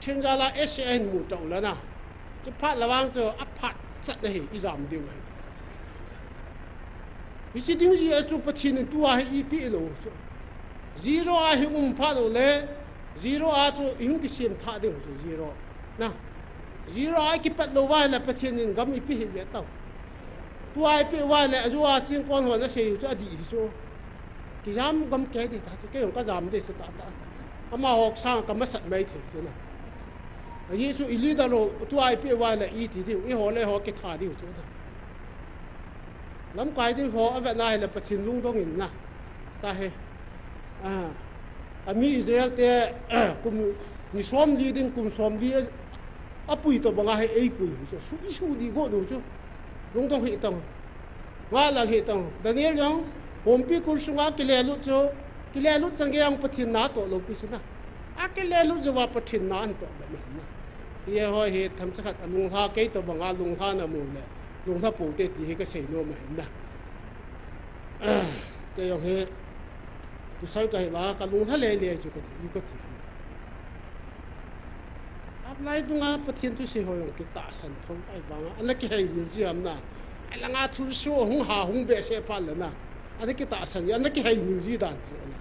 Speaker 5: thiên gia la SN mu tau la na chu phat lawang chu a phat sat de hi i jam diu he hi chi ding ji chu pathin tu a hi pi lo zero a hi phat lo le zero a chu in ki sim tha de chu zero na zero ai ki pat lo wa la pathin in gam i pi hi le tau tu ai pi wa le azu a ching kon ho na se chu adi chu ki jam gam ke de ta su ke ka jam de su ta ta ama hok sang ka ma sat mai the chu na yi chu i li da lo tu ai pi wa le i ti di i ho le ho ki tha di chu da lam kai di ho ava nai le pathin lung dong in na ta he ami Israel te kum ni som li ding kum som li apui to banga he ei pui chu su di go do chu lung dong hi tong wa la hi tong Daniel jong hom pi kul sunga ki le lu chu ki le lu chang ge ang pathin na to lo pi chu na a ki le lu ju wa pathin na an to ba me na ye ho he tham cha khat lung ha ke to banga lung ha na mu le lung ha pu te ti he ka sei no ma na ke yong he tu sal ka ba ka lung ha le le chu ko ti ko ti ap lai tu nga pathin tu se ho yong ki ta san thong ai ba nga an ki hei ni ji am na ai la nga thu su hung ha hung be se pa le na an ki ta san ya na ki hei ni ji dan na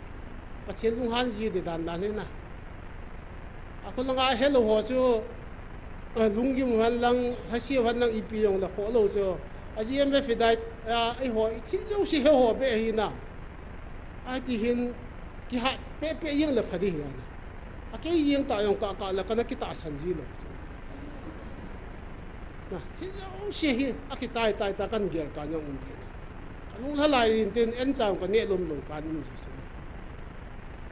Speaker 5: pathin lung han ji de dan na ne na ako la nga hello ho chu lung gi mu han lang ha si han lang ipi yong la ho lo chu a ji em fe dai ai ho chi lo si he ho be hi na ai ti hin ki ha pe yeng la phadi hi na a ke yeng ta yong ka la kana ki ta san ji lo na chi lo si hi a ki tai ta kan ger ka yong un na lung ha lai tin en chang ka ne lom lo kan ni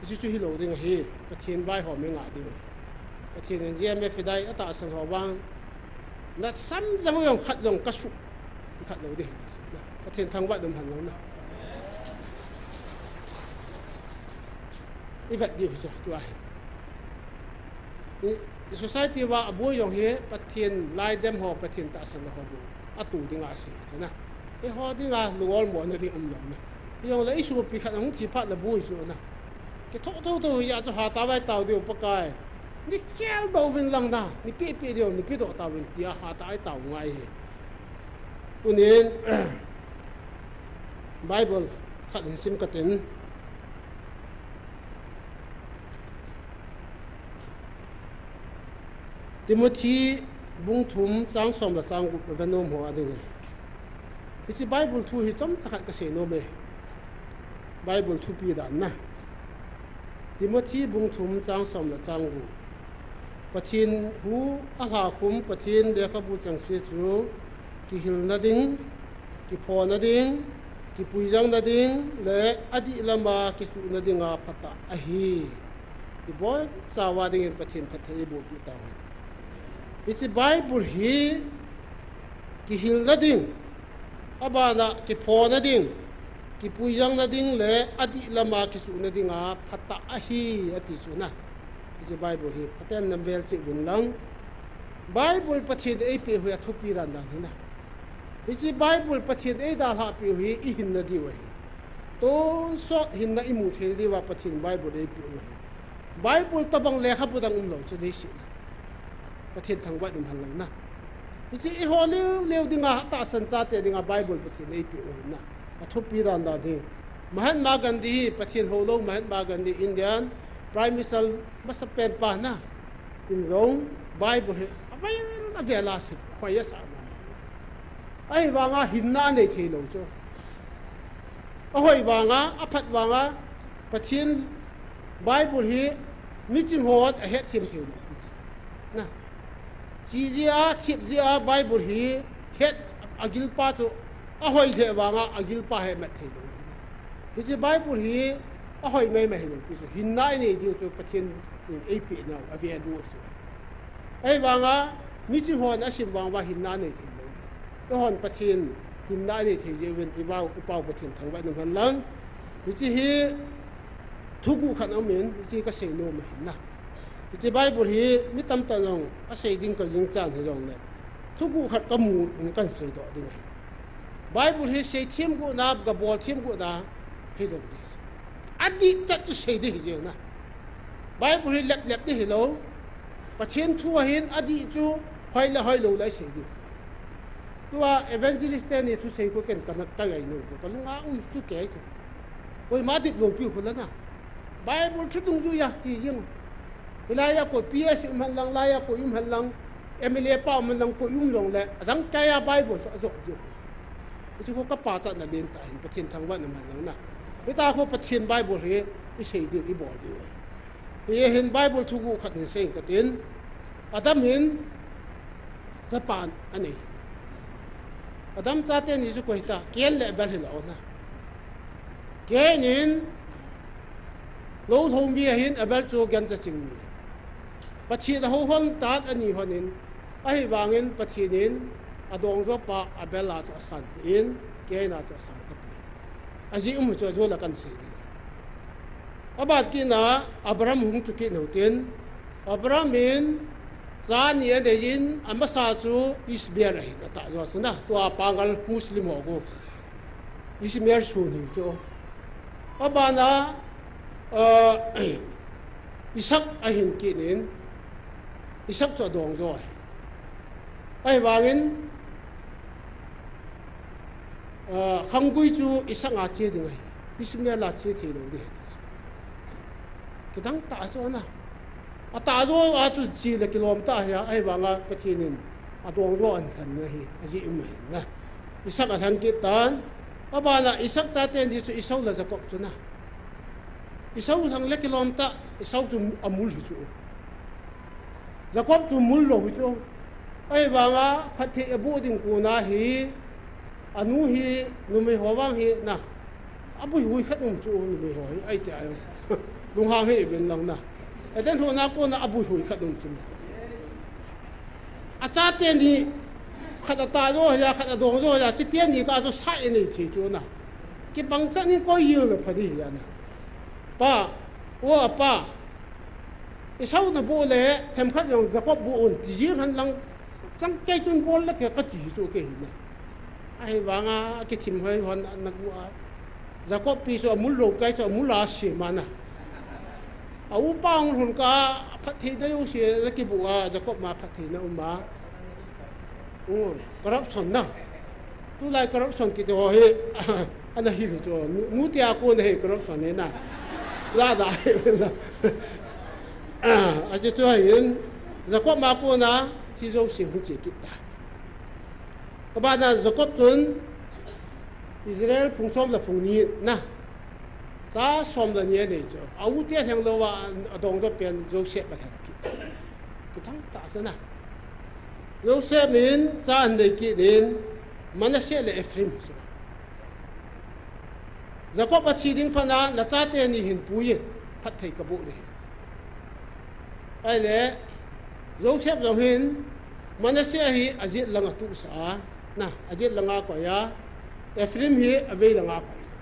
Speaker 5: ji chu hi lo ding hi pathin bai ho me nga di pathin en ji em fe dai ata san ho wang na sam jang yong khat jong ka su khat lo di pathin thang wa dum han lo na i vat di chu tu ai i society wa abu yong he pathin lai dem ho pathin ta san ho bu atu dinga se na e ho dinga lungol mo na di lo na yong la isu pi khat hong thi phat la bu chu na ke tho ya chu ha ta bai tau di pa kai ni kel do win lang na ni pi dio ni pi do ta win tia ha ta ai tau ngai he unin bible khat hin sim ka ten Timothy bung thum chang som la sang gu venom ho ading hi bible thu hi chom chakhat ka se no me bible thu pi dan na Timothy bung thum chang som la chang gu pathin hu a ha kum pathin de ka bu chang se chu ki hil na ding ki pho na ding ki pui jang na ding le adi lama ki su na dinga phata a hi ki boy sawa ding pathin phathai bu pi ta ichi Bible hi ki hil na ding abana ki pho na ding ki puyang na ding le adi lama ki su na ding a phata a hi ati chu na ichi Bible hi paten number chi win lang Bible pathin ei pe hu thu pi ran dang na ichi Bible pathin ei da ha pi hu i hin na di wa ton so hin na imu the di wa pathin Bible ei pi hu Bible tabang le kha budang lo chu dei si na pathin thang wa dim han lang na ichi i ho leu dinga ta san cha te dinga Bible pathin ei pi hu na thu pi ran da di Mahatma Gandhi pathin ho lo Mahatma Gandhi Indian Prime Minister masa pen pa na in zong Bible he abai na vela su khoya sa ai wanga hinna nei the lo cho ahoi wanga aphat wanga pathin Bible hi meeting hot a het thim thim na chi jia thip jia Bible hi het agil pa cho ahoi the wanga agil pa he mat the lo hi Bible hi ahoi mai mai lo pi hinna nei di cho pathin in ap now avia do so ai wanga meeting hot a sim wanga hinna nei the lo hon pathin hinna nei the je wen ibau pathin thangwa nang han lang hi thugu khan amen ji ka sei no mai na ji Bible hi mi tam ta long a sei ding ka jing chan he jong le thugu khat ka mu in kan sei do ding Bible hi sei thim gu na ga bol thim gu na he lo di adi chat tu sei di je na Bible hi lep lep di he lo pathin thu hin adi chu hoi la hoi lo lai sei di tua evangelist ni thu sei ko ken kanak ta ngai no ko lunga chu ke chu oi ma dit lo pi ko la na Bible thu tung ju ya chi jing ilaya ko PS man lang laya ko im han lang MLA pa man lang ko yung long le rang kaya Bible so azok ju chu ko ka pa sa na den ta hin pathin thang wa na man lang na beta ko pathin Bible he i sei di i bo di ye hin Bible thu gu khat ni sei ka tin adam hin Japan ani adam cha te ni ju ko hita ken le bal hin ona kenin lâu thôn bia hin abel cho gan cha ching mi pathi da ho hon tat ani honin ai wangin pathinin adong zo pa abel la cha san in ke na cha san ta aji cho zo la kan se di abat ki na Abraham hung chu ki no tin Abraham in sa ni de yin amasa chu isbel hi ta zo sana to pangal muslim ho go ismer su ni cho abana Isak ahin kinin Isak cho dong zo ai wangin hanggui chu Isak nga che ding ai isme la che the lo de kitang ta zo na ta zo a chu chi le kilomita ya ai wanga pathinin adong zo an san na hi aji umai na Isak ahan kitan abana Isak cha te ni chu isau la zakop chu na isau thang le kilomita isau tu amul hi chu Jacob tu mul lo hi chu ai wanga phathi abu ding ku na hi anu hi numi howang hi na abu hui khat um chu numi hoi ai ta ayo lung hang he ben lang na aten ho na ko na abu hui khat um chu acha te ni khat ta zo ya khat dong zo ya chi te ni ka zo sai ni thi chu na ki bang cha ni ko yu le phadi ya na pa wo pa isau na bo le them khat yong Jacob bu un ti han lang chang kai chun bol la ke ka ti chu ke na ai wanga ki thim hoi hon na ku a Jacob pi so mul lo kai so mul la she mana au pang hun ka phathi da yu she la ki bu a Jacob ma phathi na umma corruption na tu lai corruption ki do he ana hi lo cho nu tia ko ne corruption ne na la da a je to yin Jacob ma ko na chi zo si hu che ki ta ba na Jacob tun Israel phung som la phung ni na ta som la ni ne cho au tia thang lo wa dong do pen zo se ba ki thang ta sa na yo se min sa an de ki din Manasseh le Ephraim so Jacob a chi ding phana la cha te ni hin puye phat thei ka bu ni ai le Joseph jong hin Manasseh hi ajit langa tu sa na ajit langa ko ya Ephraim hi avei langa ko sa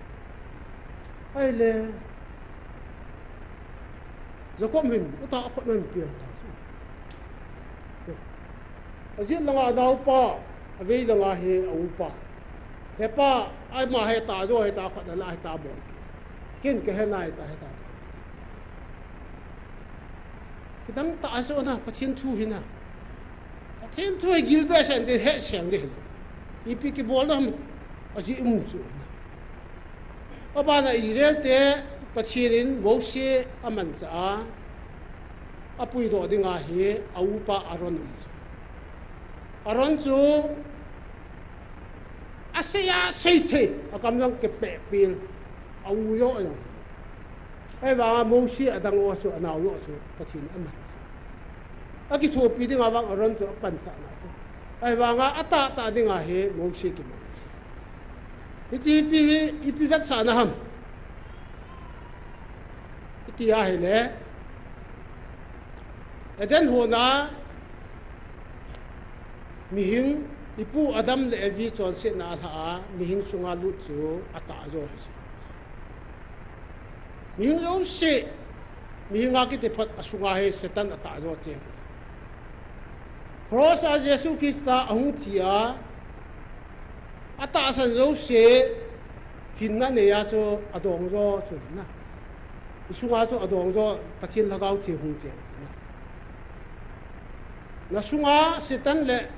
Speaker 5: ai le Jacob min uta khot nan piang ta su ajit langa dau pa avei langa hi au pa he pa ai ma he ta jo he ta khot na he ta bon kin ke he nai ta he ta kidang ta so na pathin thu hi na thiên thuê gil bê sen de hết sáng de ipi ki bol na aji mu su na ba na Israel te pathirin wo se aman cha apui do dinga hi au pa aron chu asya seithe akam nang ke pe pil au yo yo ai ba mo se adang o su anau yo su pathin aman aki thu pi dinga wang aron chu pan sa na chu ai wanga ata ta dinga he mo shi ki mo ipi vat sa na ham iti ya he le eden ho na mi hing ipu adam le evi chon se na tha mi hing sunga lu chu ata zo he mi hing yo se mi hinga ki te phat asunga he setan ata zo che Cross a Jesus Christa ahung thia ata san zo se hinna ne ya so adong zo chun na isunga so adong zo pathin lagau thi hung che na sunga sitan le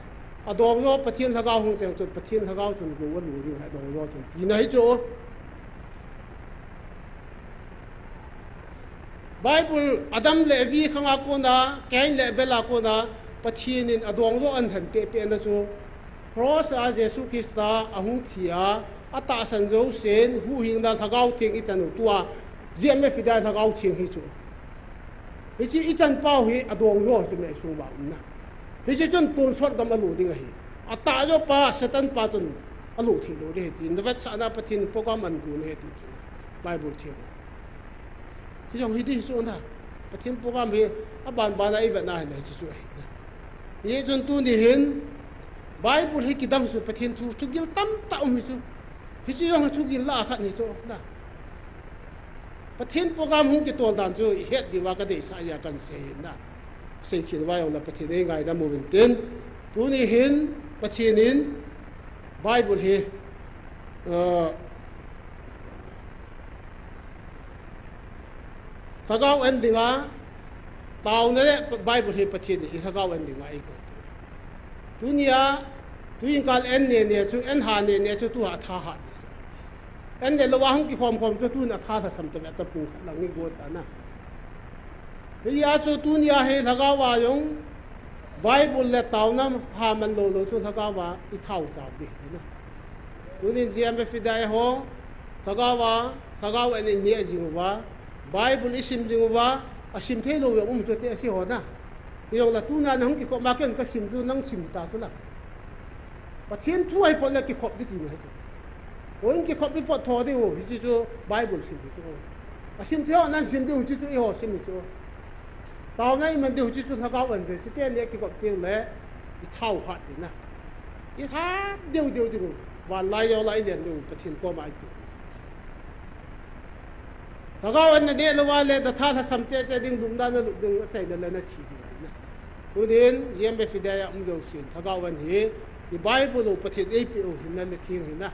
Speaker 5: adong zo pathin lagau hung che chun pathin lagau chun go wa lu ding adong zo chun inai cho Bible Adam le vi khanga ko na kain le bela ko na pathin adong zo an than pe na chu cross a Jesus Christa ahung thia ata san zo sen hu hing na thagau thing I chanu tua jeme fidai thagau thing hi chu hi chi I chan pau hi adong zo chu me su ba na hi chi chun tun sot dam alu ding hi ata zo pa satan pa chun alu thi lo de ti na vat sa na pathin program an gu ne ti Bible thing hi jong hi di chu na pathin program hi aban ba na I va na ne chu chu ye jun tu ni hin Bible hi kidang su pathin thu gil tam ta mi su hi chi yong thu gil la khat ni chu na pathin program hung ki tol dan chu het di wa ka de sa ya kan se na se khil wa yo la pathin ei ngai da mo bin ten tu ni hin pathinin Bible hi thagau endinga tao ne Bible hi pathin hi thagau endinga ai ko dunia tuin kal en ne chu en ha ne chu tu ha tha ha en ne lo wa hung ki khom chu tu na tha sa sam te ta pu lang ni go ta na ya chu dunia he thaga wa yong Bible le tao nam ha man lo chu thaga wa I thau chau de na tunin jiam be fidai ho thaga wa ne ni ajing wa Bible isim jing wa asim the lo yong chu te si ho na yong la tu na hung ki ko ma ken ka sim chu nang sim ta su la pathin thu ai po le ki khop di ti na chu oin ki khop bi po tho de ho hi chu Bible sim chu asim theo nan sim de hu chu I ho sim chu tao ngai man de hu chu tha ka wan je chi te ne ki ko ting le I thau hat di na I tha deu ding wa lai yo lai len de pathin ko mai chu tha ka wan ne lo wa le da tha sam che ding dum da na lu ding chai na le na chi di na udin yem be fidaya yo sin tha ka wan hi I Bible pathin ei pi o hin na le thing hin na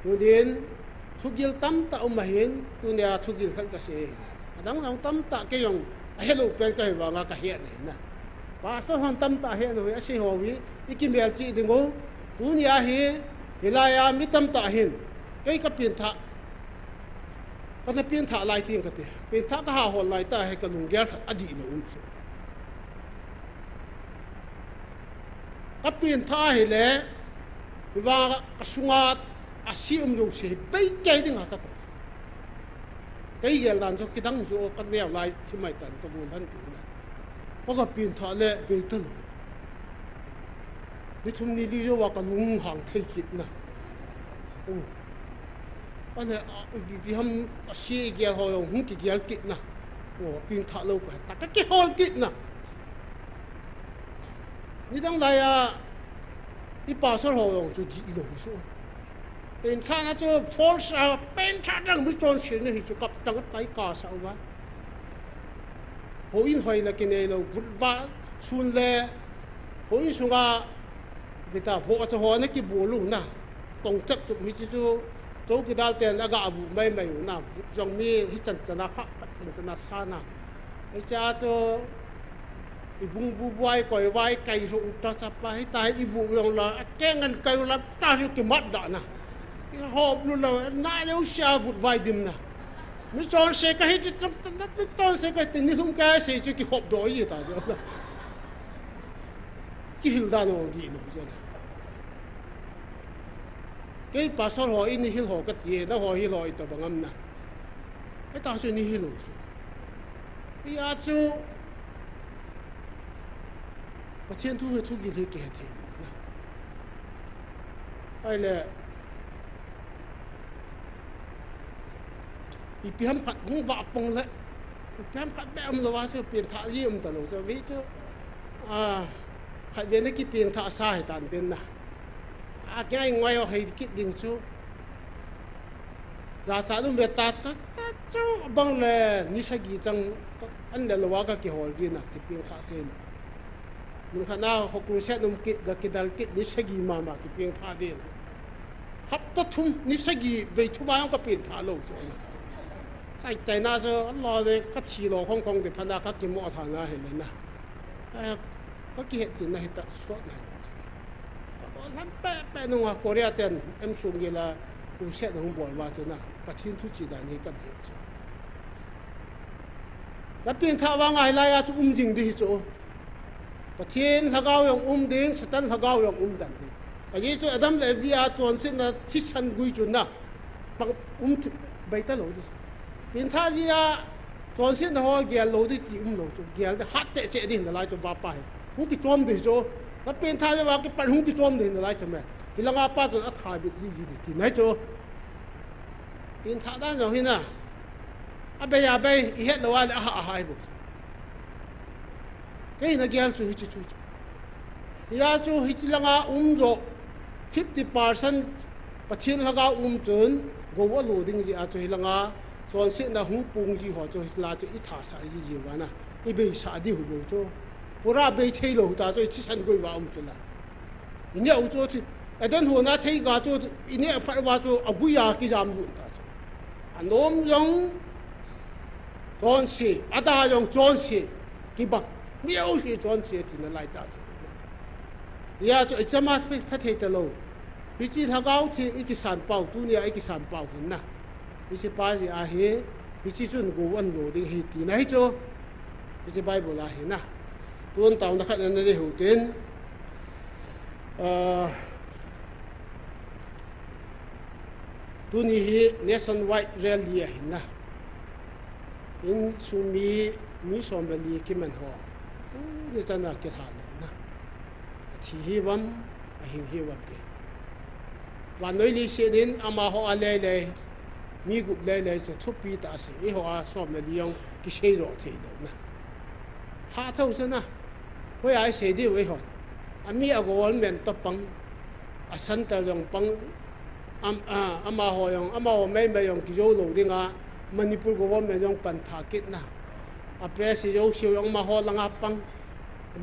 Speaker 5: udin thugil tam ta umahin tunia thugil khan ka se adang nang tam ta ke yong a hello pen ka wa nga ka he na ba so hon tam ta he no a se ho wi ikimel chi dingo tunia hi hilaya mi tam ta hin kai ka pin tha kana pin tha lai ting ka te pin tha ka ha hol lai ta he ka lung ger adi no so ka pin tha hi le wa ka sunga asium yo se bai kai ding ha ka kai gel dan so kidang so ka ne lai thi mai tan ka bul han tin na pa ka pin tha le be ta lo ni thum ni li jo wa ka lung hang thei kit na ane bi ham asi gel ho yo hung ki gel kit na pin tha lo ka ta ki hol kit na 你当来啊，一把手好用就几路数，เป็นท่านะ就 false 啊，เป็นท่าดังไม่จนเสียนี่就กับดังไตกาสาวะโหอินหอยละกินเอโลบุตรบ้าสุนเล่โหอินสุงาเบต้าโหจะหัวนักกีบูลูนะตรงจับจุดมิจิจูโจกิดาลเตียนอากาบุไม่อยู่นะจงมีฮิจันจนาขัดจันจนาซานะไอ้จ้าโจอีบุงบูบวยก่อยวายไก่สุตาสับไปให้ตายอีบุยองละแกงกันไก่ละตาสุกิมัดด่านะหอบนู่นละน่าจะอุชาบุตรวายดิมนะไม่จอนเสกให้ที่ทำตั้งไม่จอนเสกให้ที่นี่ทุ่งแกเสียจุกิหอบดอยตาจ้ะกี่หิลดานองดีนู่นจ้ะกี่ภาษาหอยนี่หิลหอกัดเย่นะหอยหิลหอยตัวบางอันนะไอ้ตาสุนี่หิลจ้ะไอ้อาจูประเทศทุกทุกกิเลสแก่เทียนนะไอ้เล่อีพิมพ์ขัดหงวาปงเลยอีพิมพ์ขัดแบบเราว่าจะเปลี่ยนท่ายิ่มตลอดจะวิจขัดเวียนกี่เปลี่ยนท่าสายตันเป็นนะแกงไว้เอาให้คิดดิ่งชูจะสานุ่มเบต้าจูบังเลยนิสัยกี่จังอันเดลว่าก็กี่หัวกินนะกี่เปลี่ยนท่าเทียนมึงขนาดหกรุ่งเช้านุ่มกิดกับกิดดัลกิดนิสัยกี่มากี่เปลี่ยนท่าเดียนขับตัดทุ่มนิสัยกี่เวทุบายก็เปลี่ยนท่าโลกจ้ะใจน่าจะอัลลอฮ์เลยก็ชีโร่คงเดี๋ยวพนักกินหม้อทางน่าเห็นเลยนะก็กี่เหตุนะเหตุสวดไหนนั่นแปะนึงว่าโคเรียเต็นสูงยี่ละผู้เชี่ยวชาญบอกว่าจะนะประเทศทุกจีนนี้กันเหตุแล้วเปลี่ยนท่าว่าไงล่ะจะจริงดีจ้ะประเทศถ้าเขาอย่างดิ่งสถานถ้าเขาอย่างดันดิ่งไอ้ยี่จ้ะอดัมเลวีอาจวนสิ้นนะที่ฉันกุยจุนนะปังใบตะโหลดิเป็นท่าที่จวนสิ้นเขาเกี่ยวโหลดิที่โหลจุเกี่ยวแต่ฮัตเจ๊ดินอะไรจะบ้าไปหุ่นกี่จอมดิจ้ะแล้วเป็นท่าที่ว่ากี่ปันหุ่นกี่จอมดินอะไรใช่ไหมกี่ลังอาป้าจนอัฐายไปยี่ดิที่ไหนจ้ะเป็นท่าด้านอย่างนี้นะอาเบยอาเบยอีเฮ็ดละวันหายบุก็ยินดีกันจู่ฮิจู่ยาจู่ฮิจลังอาโจ 50% ประเทศลังอาจนกัวโหลดิ้งจีอาจู่ฮิลังอาส่วนเส้นน่ะหุ่นปุ่งจีหัวจู่ฮิลาจู่อิฐาสายจีวานะอีเบยสาดีหัวจู่พวกเราเบยเที่ยวตาจู่ที่ฉันกุยว่าจุละอินเดียจู่ที่แต่หัวหน้าเที่ยวจู่อินเดียพัดว่าจู่อากุยากิจามบุญตาจู่อันน้อมยงจอนเสียอาตายงจอนเสียกี่บักไม่เอาสิจอนเสียที่นั่นไล่ตาจู่ยาจู่จะมาพัฒนาโลพิจิตรเขาที่อีกสันเป่าตัวนี้อีกสันเป่าเห็นนะพิจิตรไปสิอาเฮพิจิตรจุนกูวันโหลดิ้งเหตุไหนจู่พิจิตรไปโบราณเห็นนะตัวนั้นต่างนักนั่นได้หัวเต็นตัวนี้ nationwide rally เห็นนะอินสุมีสมบัติกิมันหัวนี่จะน่าเกลียดเลยนะที่ฮิวันฮิวันเกลียดวันนี้ลิเซดินอามาหัวเลยมีกุบเลยจะทุบปีตาเสียหัวสมบัติยังกิเชยรอเทียนนะหาเท่านั้นนะเฮ้ยไอ้เสดีไว้หัวอามีอากวนเหม็นตบปังอาสันตะยังปังอามาหัวยังอามาหัวไม่ยังกิโยโลดิ้งอ่ะมันนี่พูดว่าไม่ยังปันทากิดนะอาเพรสโยเชียวยังมาหัวลังอาปัง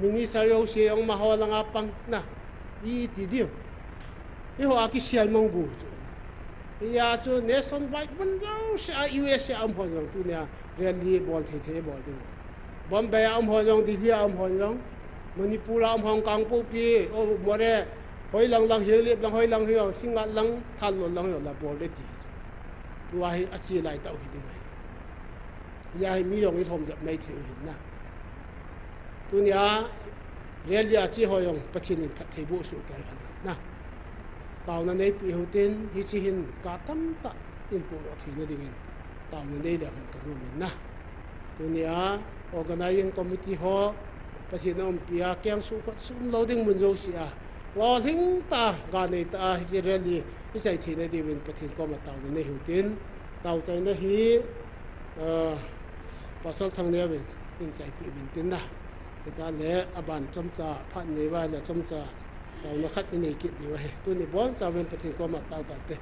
Speaker 5: มินิสโยเชียวยังมาหัวลังอาปังนะยี่ตีเดียวยี่หัวกิเชียลมังบูจูยาจูเนสันไว้มันเจ้าเสียยูเอสเสียอัมพรยังตัวเนี่ยเรียนรีบอลเทบอลดิ้งบอมเบย์อัมพรยังดิลีอัมพรยังมันนี่พูดอัมพรกังปูปีโอ้บัวเร่หอยลังเฮียเรียบลังหอยลังเฮียสิงห์ลังทันหล่นลังอยู่ละบอลเล่ตีตัวให้อาชีพไรเต่าหิดยังไงยายมีอย่างนี้ทำจะไม่ถือหินนะตัวนี้เรียนอาชีพหอยงประเทศนี้ประเทศบุษสุกันนะตอนนั้นในปีหัวเต้นฮิจิหินกาตัมตะอินปูรทีนั่นเองตอนนั้นได้เรียกกันดูมินนะตัวนี้organizing committee หอประเทศนั้นปีอาเกียงสุขสุมเราดึงมุนโจเสียรอทิ้งตากาในตาฮิจิเรียนที่ใจที่ในดีวินประเทศก็มาตาวในหัวเต้นตาวใจในฮีภาษาทางเนี้ยวินอินใจปีวินเต้นนะ kita le aban chomcha phat nei wa le chomcha tau na khat ni ki di wa he tu ni bon cha wen pathin ko ma tau ta te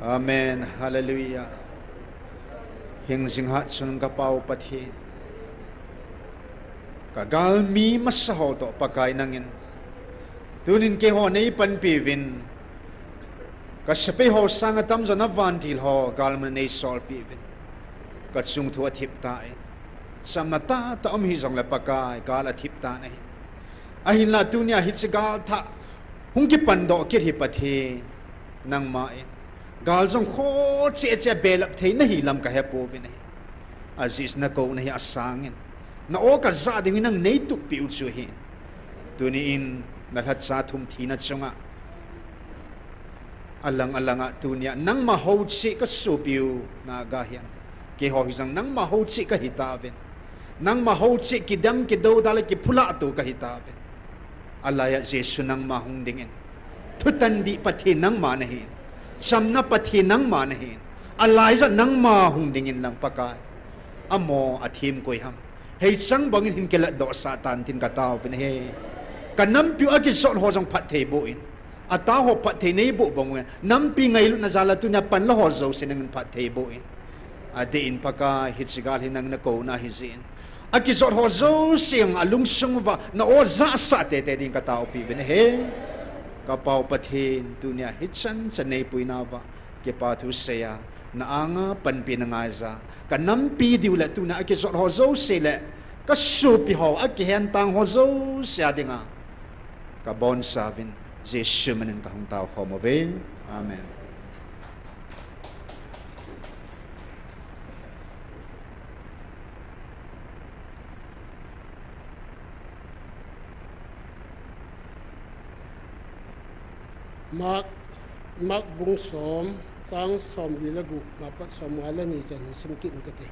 Speaker 6: Amen. Hallelujah. Hing singhat sunung kapau pathi. Kagal mi masaho to pakai nangin. Tunin ke ho nei pan pivin. Kasape ho sangatam zona vantil ho galman nei sol pivin. Katsung tu athip tae. samata ta hi zong la pakai kala thip ta nei ahin la tunia hi chigal tha hungki pando ke hi pathe nang ma e gal jong kho che belap the na hi lam ka he po vi nei aziz na ko na hi asangin na o ka za de nang nei tu piu chu hi tuni in na hat sa thum thina chunga alang tunia nang ma ho chi ka su piu na ga hian ke ho hi jang nang ma ho chi ka hitavin nang ma ho chi ki dam ki do dal ki phula tu ka hitavin alaya jesu nang ma hung dingin thutan di pathi nang ma nahi samna pathi nang ma nahi alaiza nang ma hung dingin lang pakai amo athim koi ham hei sang bangin hin kela do satan tin ka taw vin he kanam piu aki sot ho jong phat thei bo in ata ho phat thei nei bo bang nam pi ngai lu na zala tu nya pan lo ho zo sinang phat thei bo in ade in paka hitsigal hinang na ko na hizin aki sot ho zo siang alung sung wa na o za sa te ding ka taw pi vin he ka pau pathin tu nya hitsan chanei puina wa ke pa thu seya na anga pan pi na nga za ka nam pi diula tu na aki sot ho zo se le ka su pi ho aki hen tang ho zo sia dinga ka bon savin jesu manen ka hung taw khomo ve amen
Speaker 5: mak bung som tang som wi la gu ma pat som ala ni chan sim ki ka te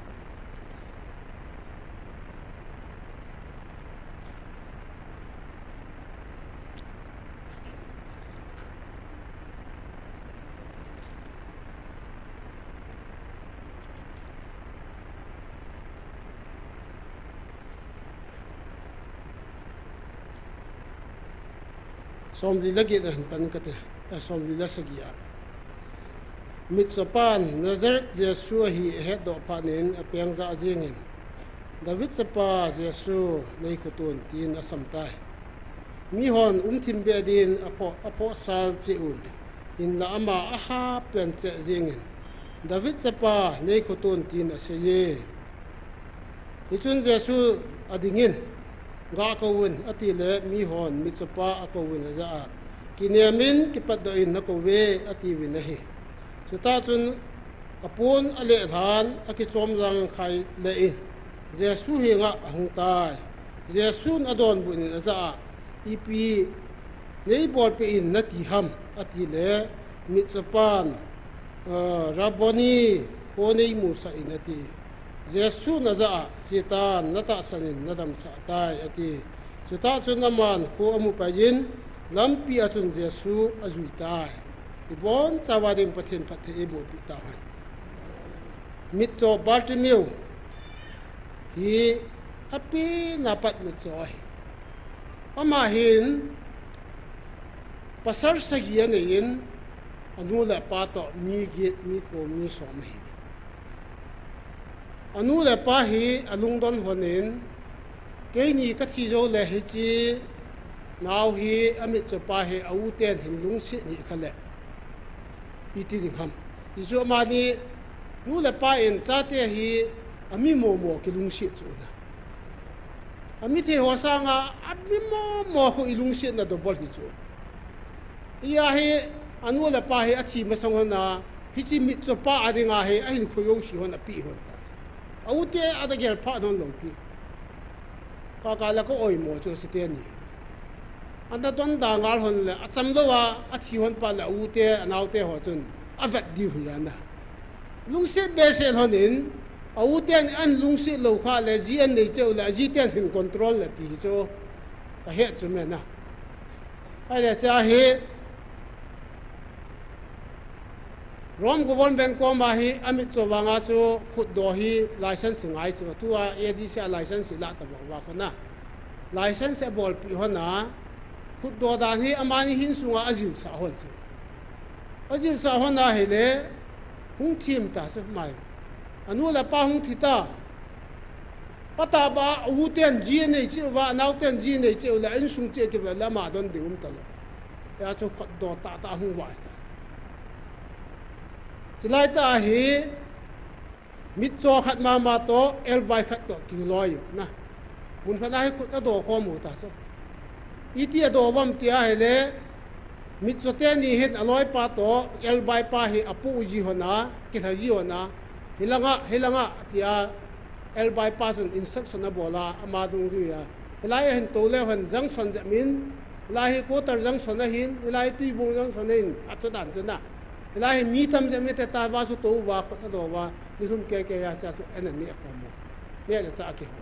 Speaker 5: som li la ge na han pan ka te som li la sagia mitsopan nazaret jesu hi he do panin apeng za jingin david sapa jesu nei khutun tin asamtai mi hon thim be din apo sal cheun in la ama aha pen che jingin david sapa nei khutun tin aseye ichun jesu adingin ga kawun atile mi hon mitsopa akawun za kinemin kipaddo in nakowe ati winahi chuta chun apun ale than akichom rang khai le in jesu hinga hungtai jesu adon buin za ipi nei bol pe in nati ham ati le mitsopan raboni honei musa inati jesu naza sitan nata sanin nadam sa tai ati chuta chun naman ko amu payin lampi achun jesu azui tai ibon chawadin pathin pathe ibo pitawan mitso bartimeu hi api napat mitso hi ama hin pasar sagian in anula pato mi git mi ko mi som hi anula pa hi alungdon honin keini ka chi jo le hi chi now hi amit cho pa he au ten hin lung si ni khale iti ding ham ti jo ma ni nu le pa en cha te hi ami mo ki lung si chu na ami the ho sa nga ami mo ko ilung si na double hi chu iya he anu le pa he achi ma song na hi chi mit cho pa adinga he ahin khu yo si hon api hon ta au te adagel pa non lo pi ka la ko oi mo chu si te ni anda don da ngal hon le acham lo wa achi hon pa la ute anaute ho chun avat di hu ya na lungse be se honin auten an lungse lo kha le ji an nei cheu la ji ten hin control la ti cho ka he chu me na ai le sa he rom go bon ben ko ma hi amit cho wanga chu khut do hi license ngai chu tu a edi sa license la ta wa ko na license bol pi ho na khut do dan hi amani hin sunga azil sa hon chu azil sa hon na he le hung thim ta sa mai anu la pa hung thita pata ba u ten ji nei chi wa nau ten ji nei chi la an sung che ke la ma don ding ta la ya chu khut do ta hung wa ta chilai ta hi mit cho khat ma to el bai khat to ki loi na mun khana hai ku ta do kho mu ta so iti do bam tia hele mit cho te ni het aloi pa to el bai pa hi apu ji hona ki tha ji hona hilanga tia el bai pa sun instruction na bola ama dung ru ya lai hen to le han jang son ja min lai ko tar jang son na hin lai tui bu jang son hin atu dan chu na lai mi tam je me te ta ba su to wa ko do wa ni hum ke ya cha su en ni ko mo ne le cha ke ho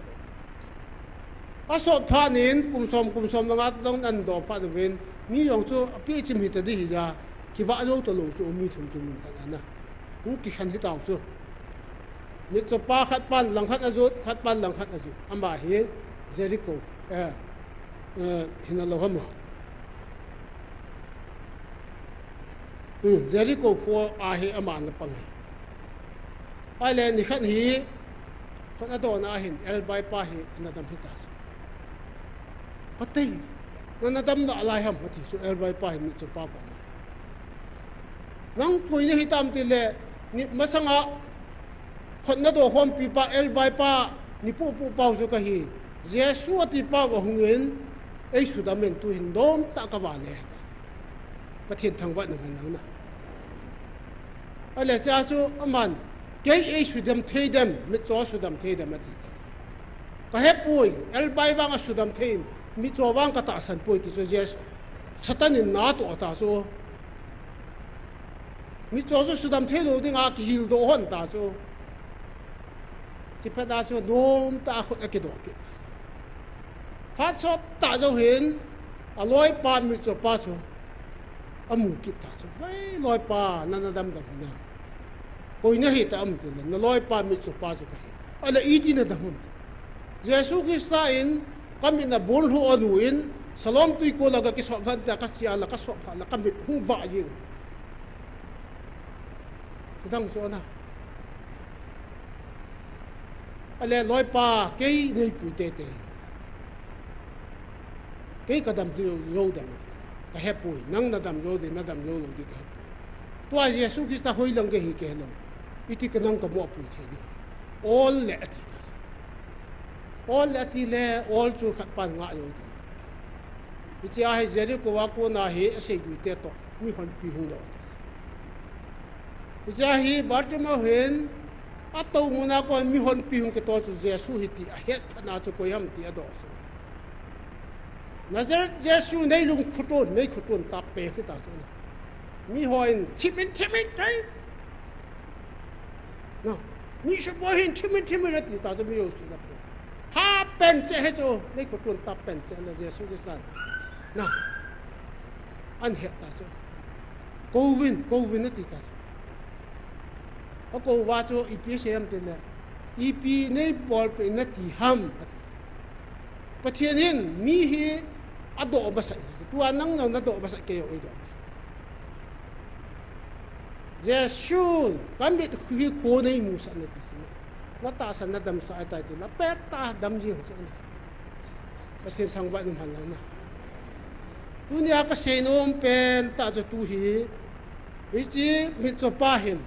Speaker 5: a so pha nin kum som nga dong an do pa de wen mi yong chu pi chim hi te di ja ki wa zo to lo chu mi thum chu min ka na hu ki khan hi taw chu ni cho pa khat pan lang khat azut khat pan lang khat azut amba hi Jericho hina lo hamo Jericho fo a hi ama na pang ai le ni khat hi khona do na hin el bai pa hi na dam hi ta sa patay na dam na alai ham pati chu el bai pa hi mi chu pa pa nang poi ni hitam ti le ni masanga khon na do hom pi pa el bai pa ni pu pau chu ka hi jesu ati pa wa hungin ei su da men tu hin dom ta ka wa le pathin thang wa nang nang na ale cha chu aman ke ei su dam thei dem mi cho su dam thei dem ati ka he pui el bai wa nga su dam thei mi cho wang ka ta san pui ti chu jes satanin na to ta so mi cho su dam thei lo ding a ki hil do hon ta so chỉ phải đa số nôm ta khốt cái đồ kia, phát xuất ta cho hiện, lối pa mi cho pa số, mù kít ta số, vậy lối pa năn đâm đâm na, coi nhá hết âm tiền là lối pa mi cho pa số cái, là ý tin là đâm hông, Jesus Christ in, kami na bol ho anuin, salom tui ko laga cái sọt phan ta cái chia là cái sọt phan là kami hung bạ gì, cái thằng số na. Ale loi pa cái nei pu te cái dam tu yo dam ka he pui nang na dam yo de na dam yo lo de ka to a Jesus Christ hoi lang ke hi ke lo iti ka nang ka mo pui the di all ati le all chu khat pan nga yo di ichi a he Jericho wa ko na he se ju te to mi hon pi hung do ichi a hi Bartimaeus hen atau muna ko mi hon pi hung ke to chu Jesu hiti a het na chu ko yam ti ado so nazar Jesu nei lung khuton ta pe ki ta so mi hoin chimin dai no mi sho bo hin chimin ti ta so mi yo su na ha pen che he chu nei khuton ta pen che la Jesu ki san na an het ta so ko win ti ta so ako wa cho ipi sem te le ipi nei bol pe na ti ham pathianin mi hi ado ba sa tu anang na do ba sa ke yo do Jesu kam bit hi ko nei mu sa na ti na ta san na dam sa ta ti na peta dam ji ho sa na pathian thang ba nim hal na tu ni aka se nom pen ta cho tu hi chi mi cho pa hin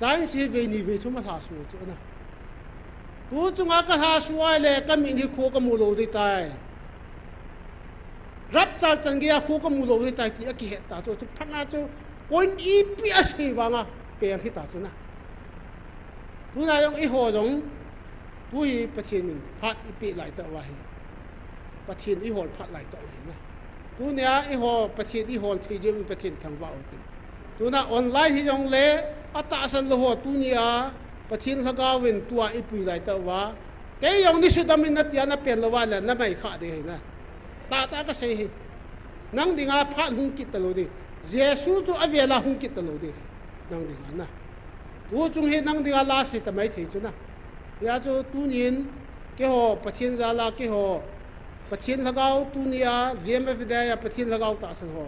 Speaker 5: sai si ve ni ve thuma tha su chu na tu chunga ka ha su ai le ka min hi kho ka mu lo di tai rap cha changia kho ka mu lo di tai ti a ki het ta chu phana chu koin i pi a si wa nga pe hi ta chu na tu na yong i ho jong tu hi pathian min phat i pi lai ta wa hi pathian i hol phat lai ta wa na tu nya i ho pathian i hol thi je pathian thang wa o ti tu na online hi jong le ata san lo ho tu nia pathin lagawin tua ipui lai ta wa ke yong ni su damin na tia na pen lo wa la na mai kha de na ta ka sei hi nang dinga phat hung kit lo di Jesu tu avela hung kit lo di nang dinga na tu chung he nang dinga la si ta mai thei chu na ya chu tu nin ke ho pathin za la ke ho pathin lagaw tu nia GMF da ya pathin lagaw ta san ho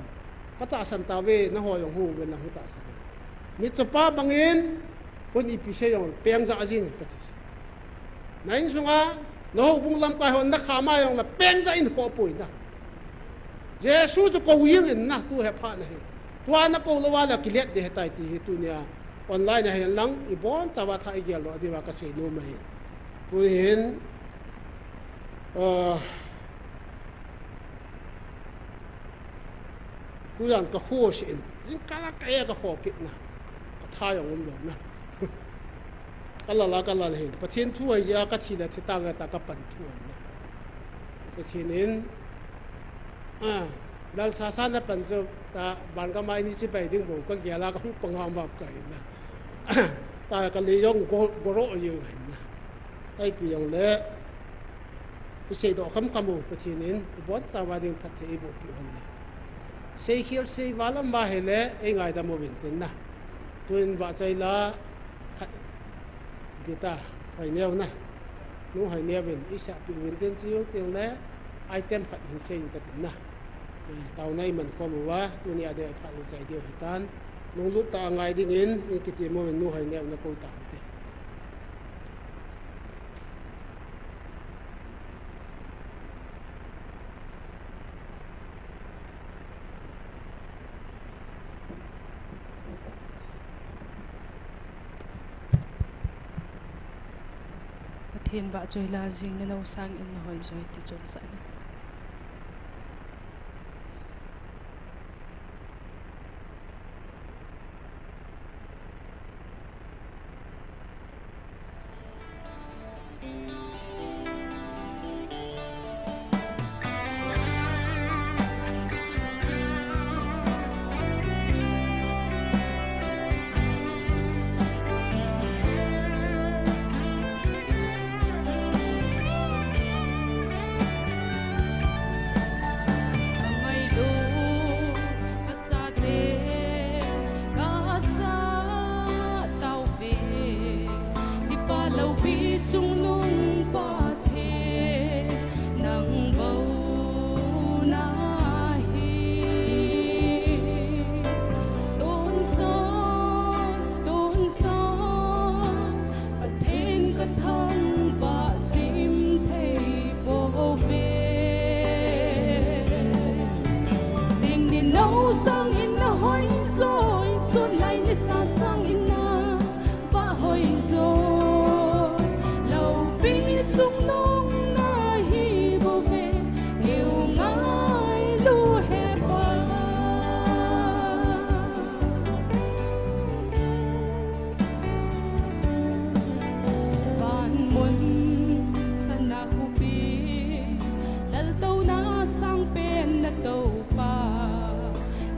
Speaker 5: ka ta san ta we na ho yong hu ve na hu ta san mi pa bangin kun ipise yong peng za azin patis nain sunga no bung lam ka hon na khama yong la peng za in ko pui na Jesu chu ko ying in na tu he pha na he tua na ko lo wa la kilet de tai ti tu nia online này lăng ibon chawa thai gel lo diwa ka sei nu mai puhin puyan ka ho sin jin kala kaya ka ho kit na ka thai ong lo na kala la kala le pathin thuai ya ka thi la thita ga ta ka pan thuai na pathin in dal sa sa na pan so ta ban ka mai ni chi pai ding bo ka gela ka pangam ba kai na ta ka le yong go ro yu na ai pi yong le sei do kham kamu pathin in bon sa wa ding phat thei bo pi on la sei khil sei walam ba hele e ngai da mo vin tin na tuin wa chai la kita hai neo na nu hai neo vin isa pi vin tin chiu ting le item phat hin sei ka tin na tàu này mình có một vá tôi nhà để phải chạy điều hết tan lúc ta ngày đi in cái tiền mua mình nuôi hay neo nó coi tàu thế
Speaker 7: thiên vạ chơi là riêng nên nấu sang em hỏi rồi thì chuẩn sẵn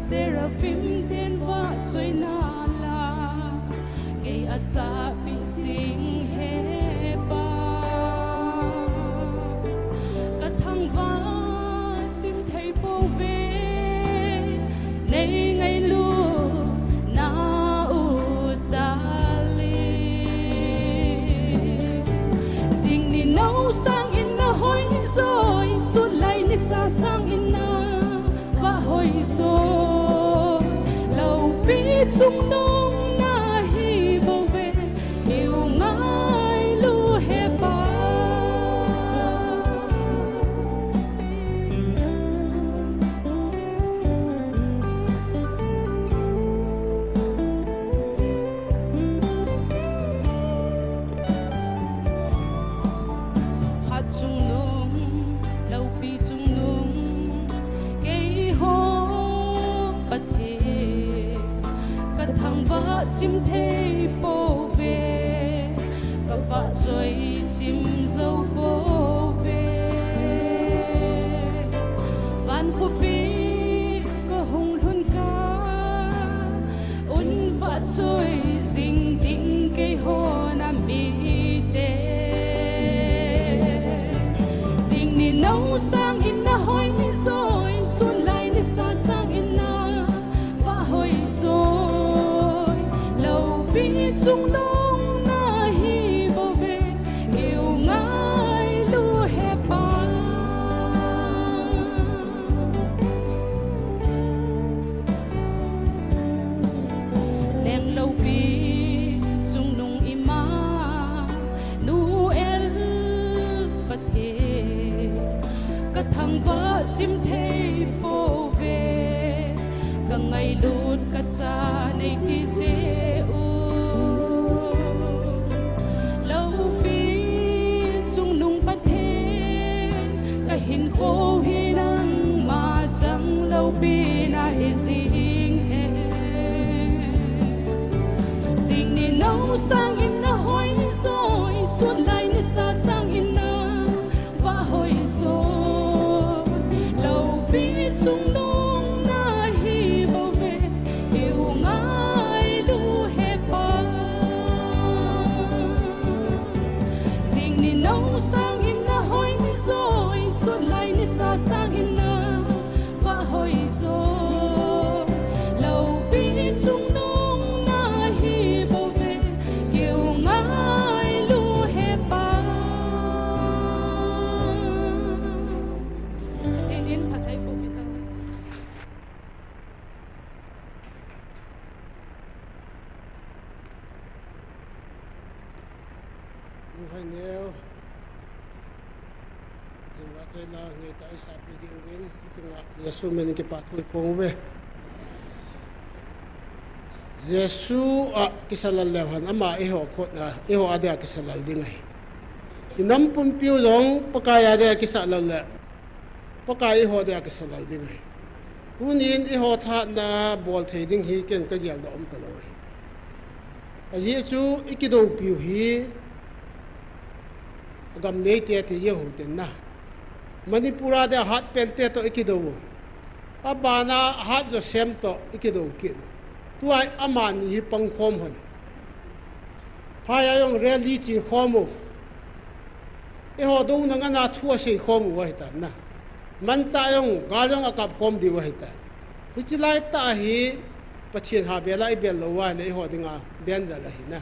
Speaker 7: Seraphim tiên vã trôi na la ngày asa bị sinh he ba cả thằng vã chim thấy bầu về nay ngày lu na u sa li sinh đi nấu sang in na hoi rồi suốt lại ni sa sang in na vã hoi rồi chung nông na hi bầu về hiểu ngay lu he ba hát chung nông lâu pi chung nông cây ho bát thế thằng vợ chim thấy bố về và vợ rồi chim dâu bố về van khu bi có hùng luôn cả un vợ rồi dinh đinh cây hoa nam bi tê dinh đi nấu sang in na hoi rồi xuân lại đi xa sang in na và hồi rồi bi chung nông na hi bầu về hiểu ngay lu he ba đèn lâu bi chung nông ima nu el bát thế cả thằng vợ chim thấy bầu về cả ngày lút cả cha này đi dễ
Speaker 5: Buhay neo. Yung watay lang ngay tayo sa pidiwin. Ito nga, Yesu menikipatoy pongwe. Yesu kisalalewan ama iho kot na iho ada kisalal dingay. Inampun piulong pakaya ada kisalal. Pakaya iho ada kisalal dingay. Kunin iho tha na bol thading hi ken ka gyal da om talawai. Yesu ikido piu hi agam nei te te yehu ten na. Manipura da hat pente to ikido. Abana hat jo sem to ikido kin. Tuai amani hi pang khom hon phaya yong rally chi khomu e ho do na nga na thua sei khomu wa ta na man cha yong ga yong akap khom di wa ta hi chi lai ta hi pathian ha be lai bel lo wa le ho dinga den za la hi na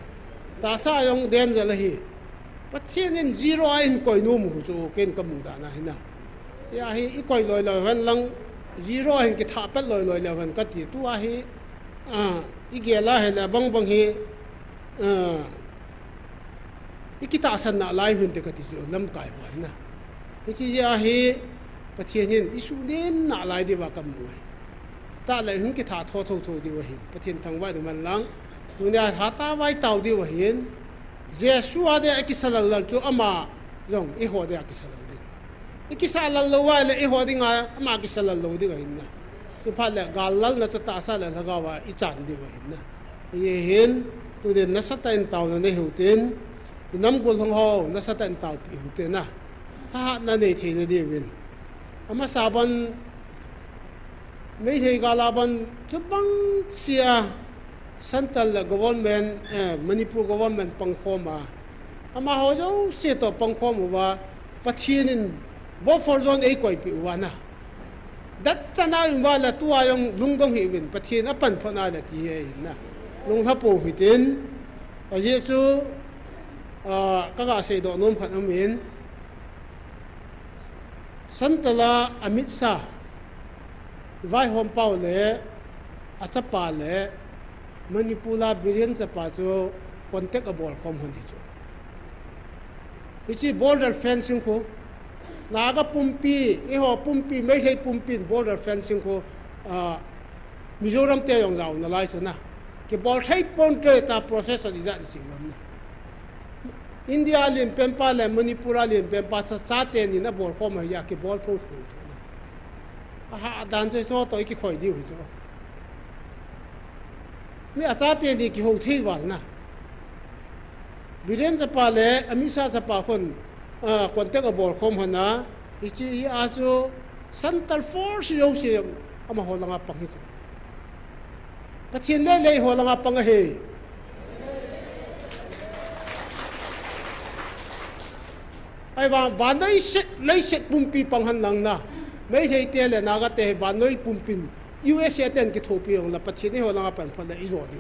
Speaker 5: ta sa yong den za la hi pathian in zero in koi nu mu chu ken ka mu da na hi na ya hi i koi loi loi wan lang zero in ki tha pat loi loi le wan ka ti tu a hi igela hela bang bang hi ikita san na lai hun te ka ti chu lam kai wa na hi chi ya hi pathian hin isu nem na lai de wa kam mu ta lai hun ki tha tho tho tho di wa hin pathian thang wa de man lang dunia tha ta wai tau di wa hin jesu ade akisalal lal chu ama jong i ho de akisalal de ikisalal lo wa le i ho di nga ama akisalal lo di ga hin na su pha le galal na ta sa la lagawa I chan di wa hin na ye hin tu de na sa ta in taw na ne hu tin inam gol hong ho na sa ta in taw pi hu te na tha na ne the na di win ama saban mấy thầy galaban chu bang sia central government Manipur government pangkhoma ama ho jo se to pangkhom wa pathianin bo for zone ei koi pi wa na dat chana in wa la tua yong lungdong hi win pathian apan phona la ti he na lung tha po hitin a yesu ka ga se do nom phan amin santala amit sa vai hom pau le achapa le manipula birian chapa chu contact abol kom hon hi chu ichi border fencing ko naga pumpi e ho pumpi mai hei pumpin border fencing ko Mizoram te yong zau na lai chu na ke bol thai pon tre ta process di za di sing na India lin pempa le Manipura lin pempa cha te ni na bol khom ya ke bol tho tho ha dan che so to ki khoi di hu chu mi acha te ni ki ho thei wal na biren chapa le amisa chapa khon contact abor khom hana ichi a chu central force yo se ama ho langa pang hi chu pathian le le ho langa pang he ai wa noi set lai set pumpi pang han nang na mấy thầy tiền là naga te van noi pumpin USA ten ki thopi ong la pathian ho langa pan phan la I ro di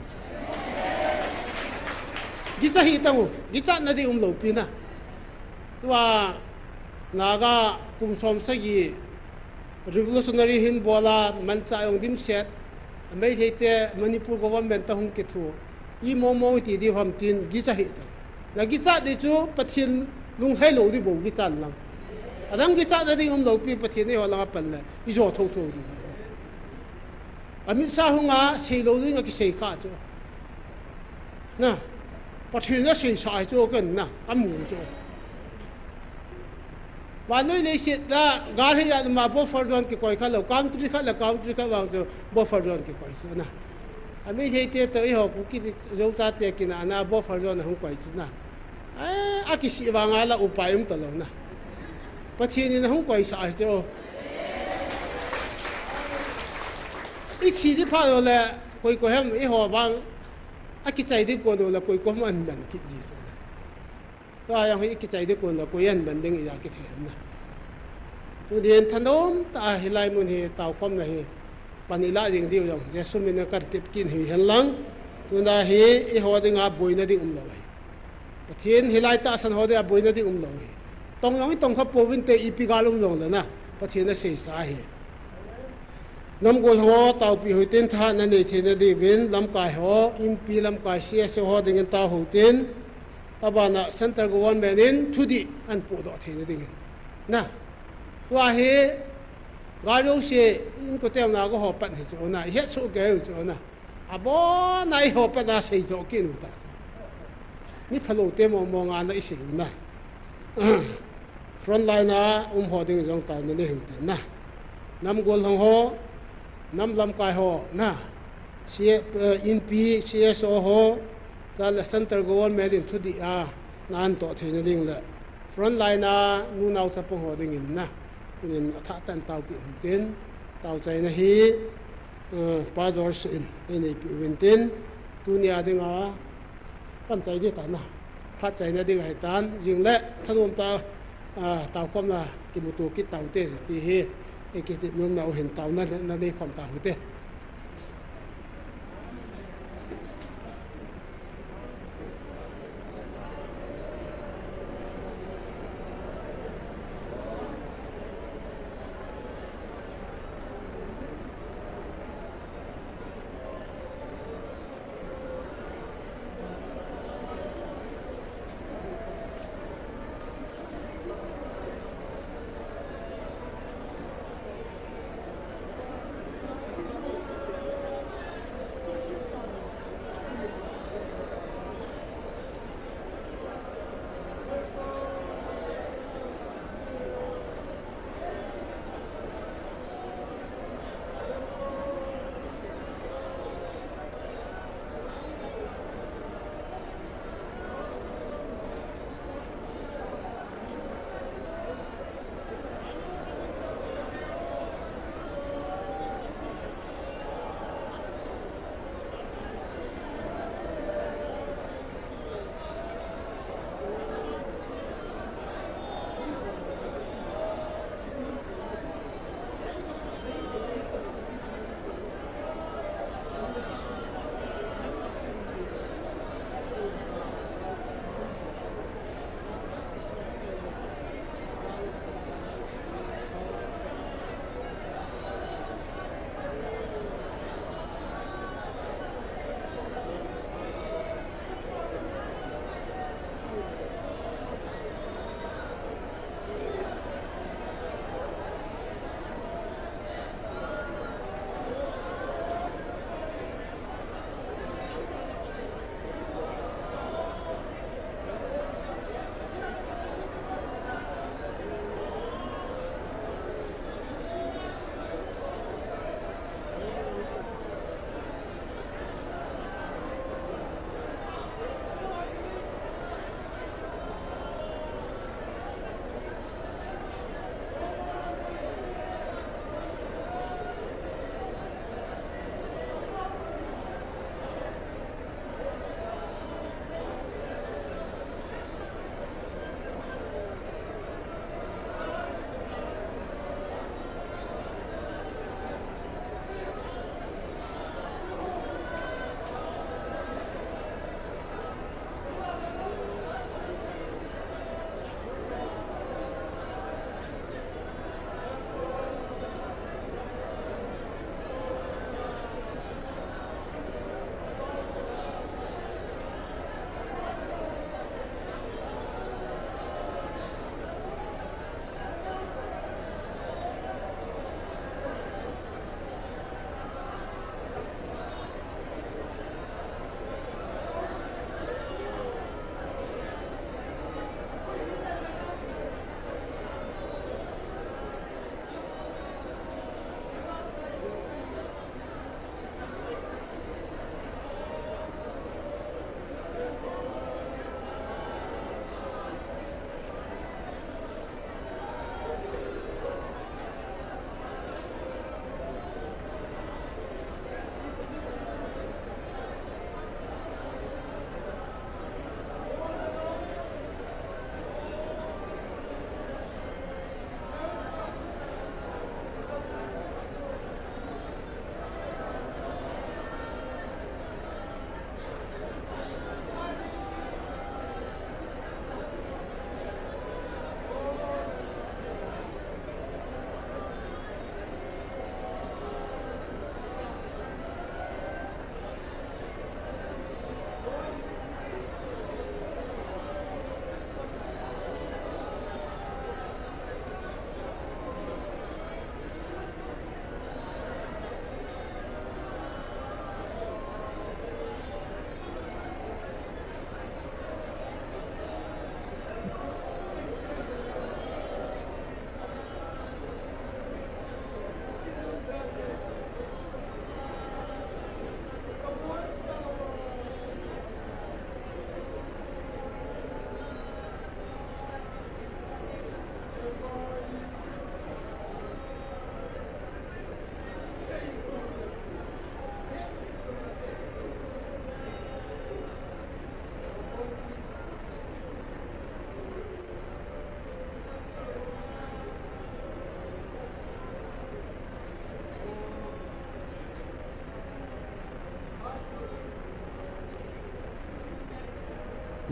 Speaker 5: gisa hi tangu gicha na di lo pi na tua naga kum som sa gi revolutionary hin bola man cha ong dim set mấy thầy te Manipur government ta hung ki thu I mo ti di ham tin gisa hi na gicha di chu pathian lung hai lo di bo gicha lang adang ki cha da ding lo pi pathian ne ho langa pan la I zo tho tho di amit sa hunga sei lo ding ki sei kha chu na pathian na sei sai chu kan na amu chu wa noi le sit la ga he ya ma bo for don ki koi kha lo country kha wang chu bo for don ki koi chu na ami he te to I ho ku ki zo cha te ki na na bo for don hung koi chu na a ki si wa nga la upayum to lo na pathian ni hong koi sa chu I chi di pha lo le koi ko hem I ho wang a ki chai di ko do la koi ko man man ki ji chu na to yang hi ki chai di ko la ko yan man ding ya ki them na tu den thanom ta hilai mun hi taw khom na hi panila jing di yong je sumin na kan tip kin hi hen lang tu na hi I ho ding a boi na ding lo ai pathian hilai ta san ho de a boi na ding lo ai tong yong tong kha povin te ipi galung long la na pathian na sei sa hi nam gol ho taw pi hoiten tha na nei the na di win lam kai ho in pi lam kai sia se ho ding ta ho tin abana center government in thudi an pu do the ding na to a he ga lo se in ko tem na go ho pat he cho na he so ge cho na abo nai ho pat na sei to ki nu ta ni phalo te mo mo nga na ise na front line na ho ding jong ta ne hu te na nam gol hong ho nam lam kai ho na in p cso ho ta la center government in thudi a nan to the ding la front line na nu nau cha po ho ding in na in tha tan tau ki tin tau chai na hi pa jor in nei pi win tin tu nia ding a kan chai de ta na pha chai na ding hai tan jing le thanum ta tau kom na ki mu tu ki tau te ti hi e ki ti num na hen tau na nei khom ta hu te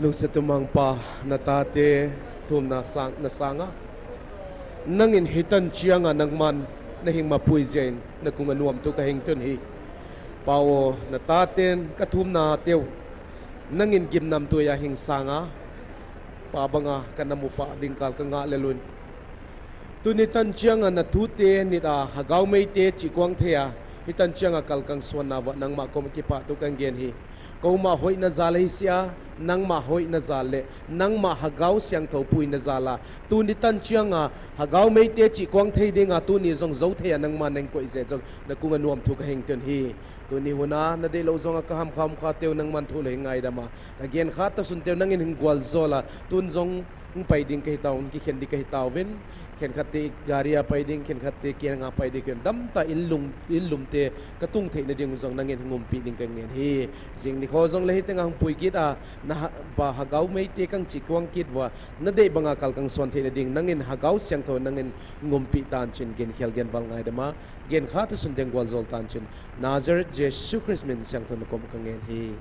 Speaker 8: lu se tumang pa na tate tum na sanga nangin hitan chianga nangman na hing mapui jen na kung anuam tu ka hing tun hi pao na taten katum na teu nangin gimnam tu ya hing sanga pabanga kanamu pa dingkal ka nga lelun tunitan chianga na tute ni da hagaw mei te chikwang thea hitan chianga kalkang swana wa nang ma kom ki pa tu kang gen hi ko ma hoi na zalai sia nang ma hoi na zale nang ma hagaw siang tho pui na zala tunitan chianga hagaw mei te chikwang thei dinga tu ni zong zo thea nang ma nang ko je jong na kunga nuam thu ka heng ten hi tu ni huna na de lo zong ka ham kham kha teu nang man thu le ngai dama ka gen kha ta sun teu nang in hingwal zola tun zong pai ding kai taun ki khen di kai taw ven khen khate garia pai ding khen khate kian nga pai ding dam ta ilum te katung thei na ding zong nangin ngum pi ding kang hi jing ni kho zong le hi teng pui kit a na ba hagaw mei te kang chikwang kit wa na de banga kal kang son thei na ding nangin hagaw siang tho nangin ngum pi tan chin gen khel gen bal ngai dama gen kha ta sun deng gwal zol tan chin nazar jesu christ min siang tho na kom kang hi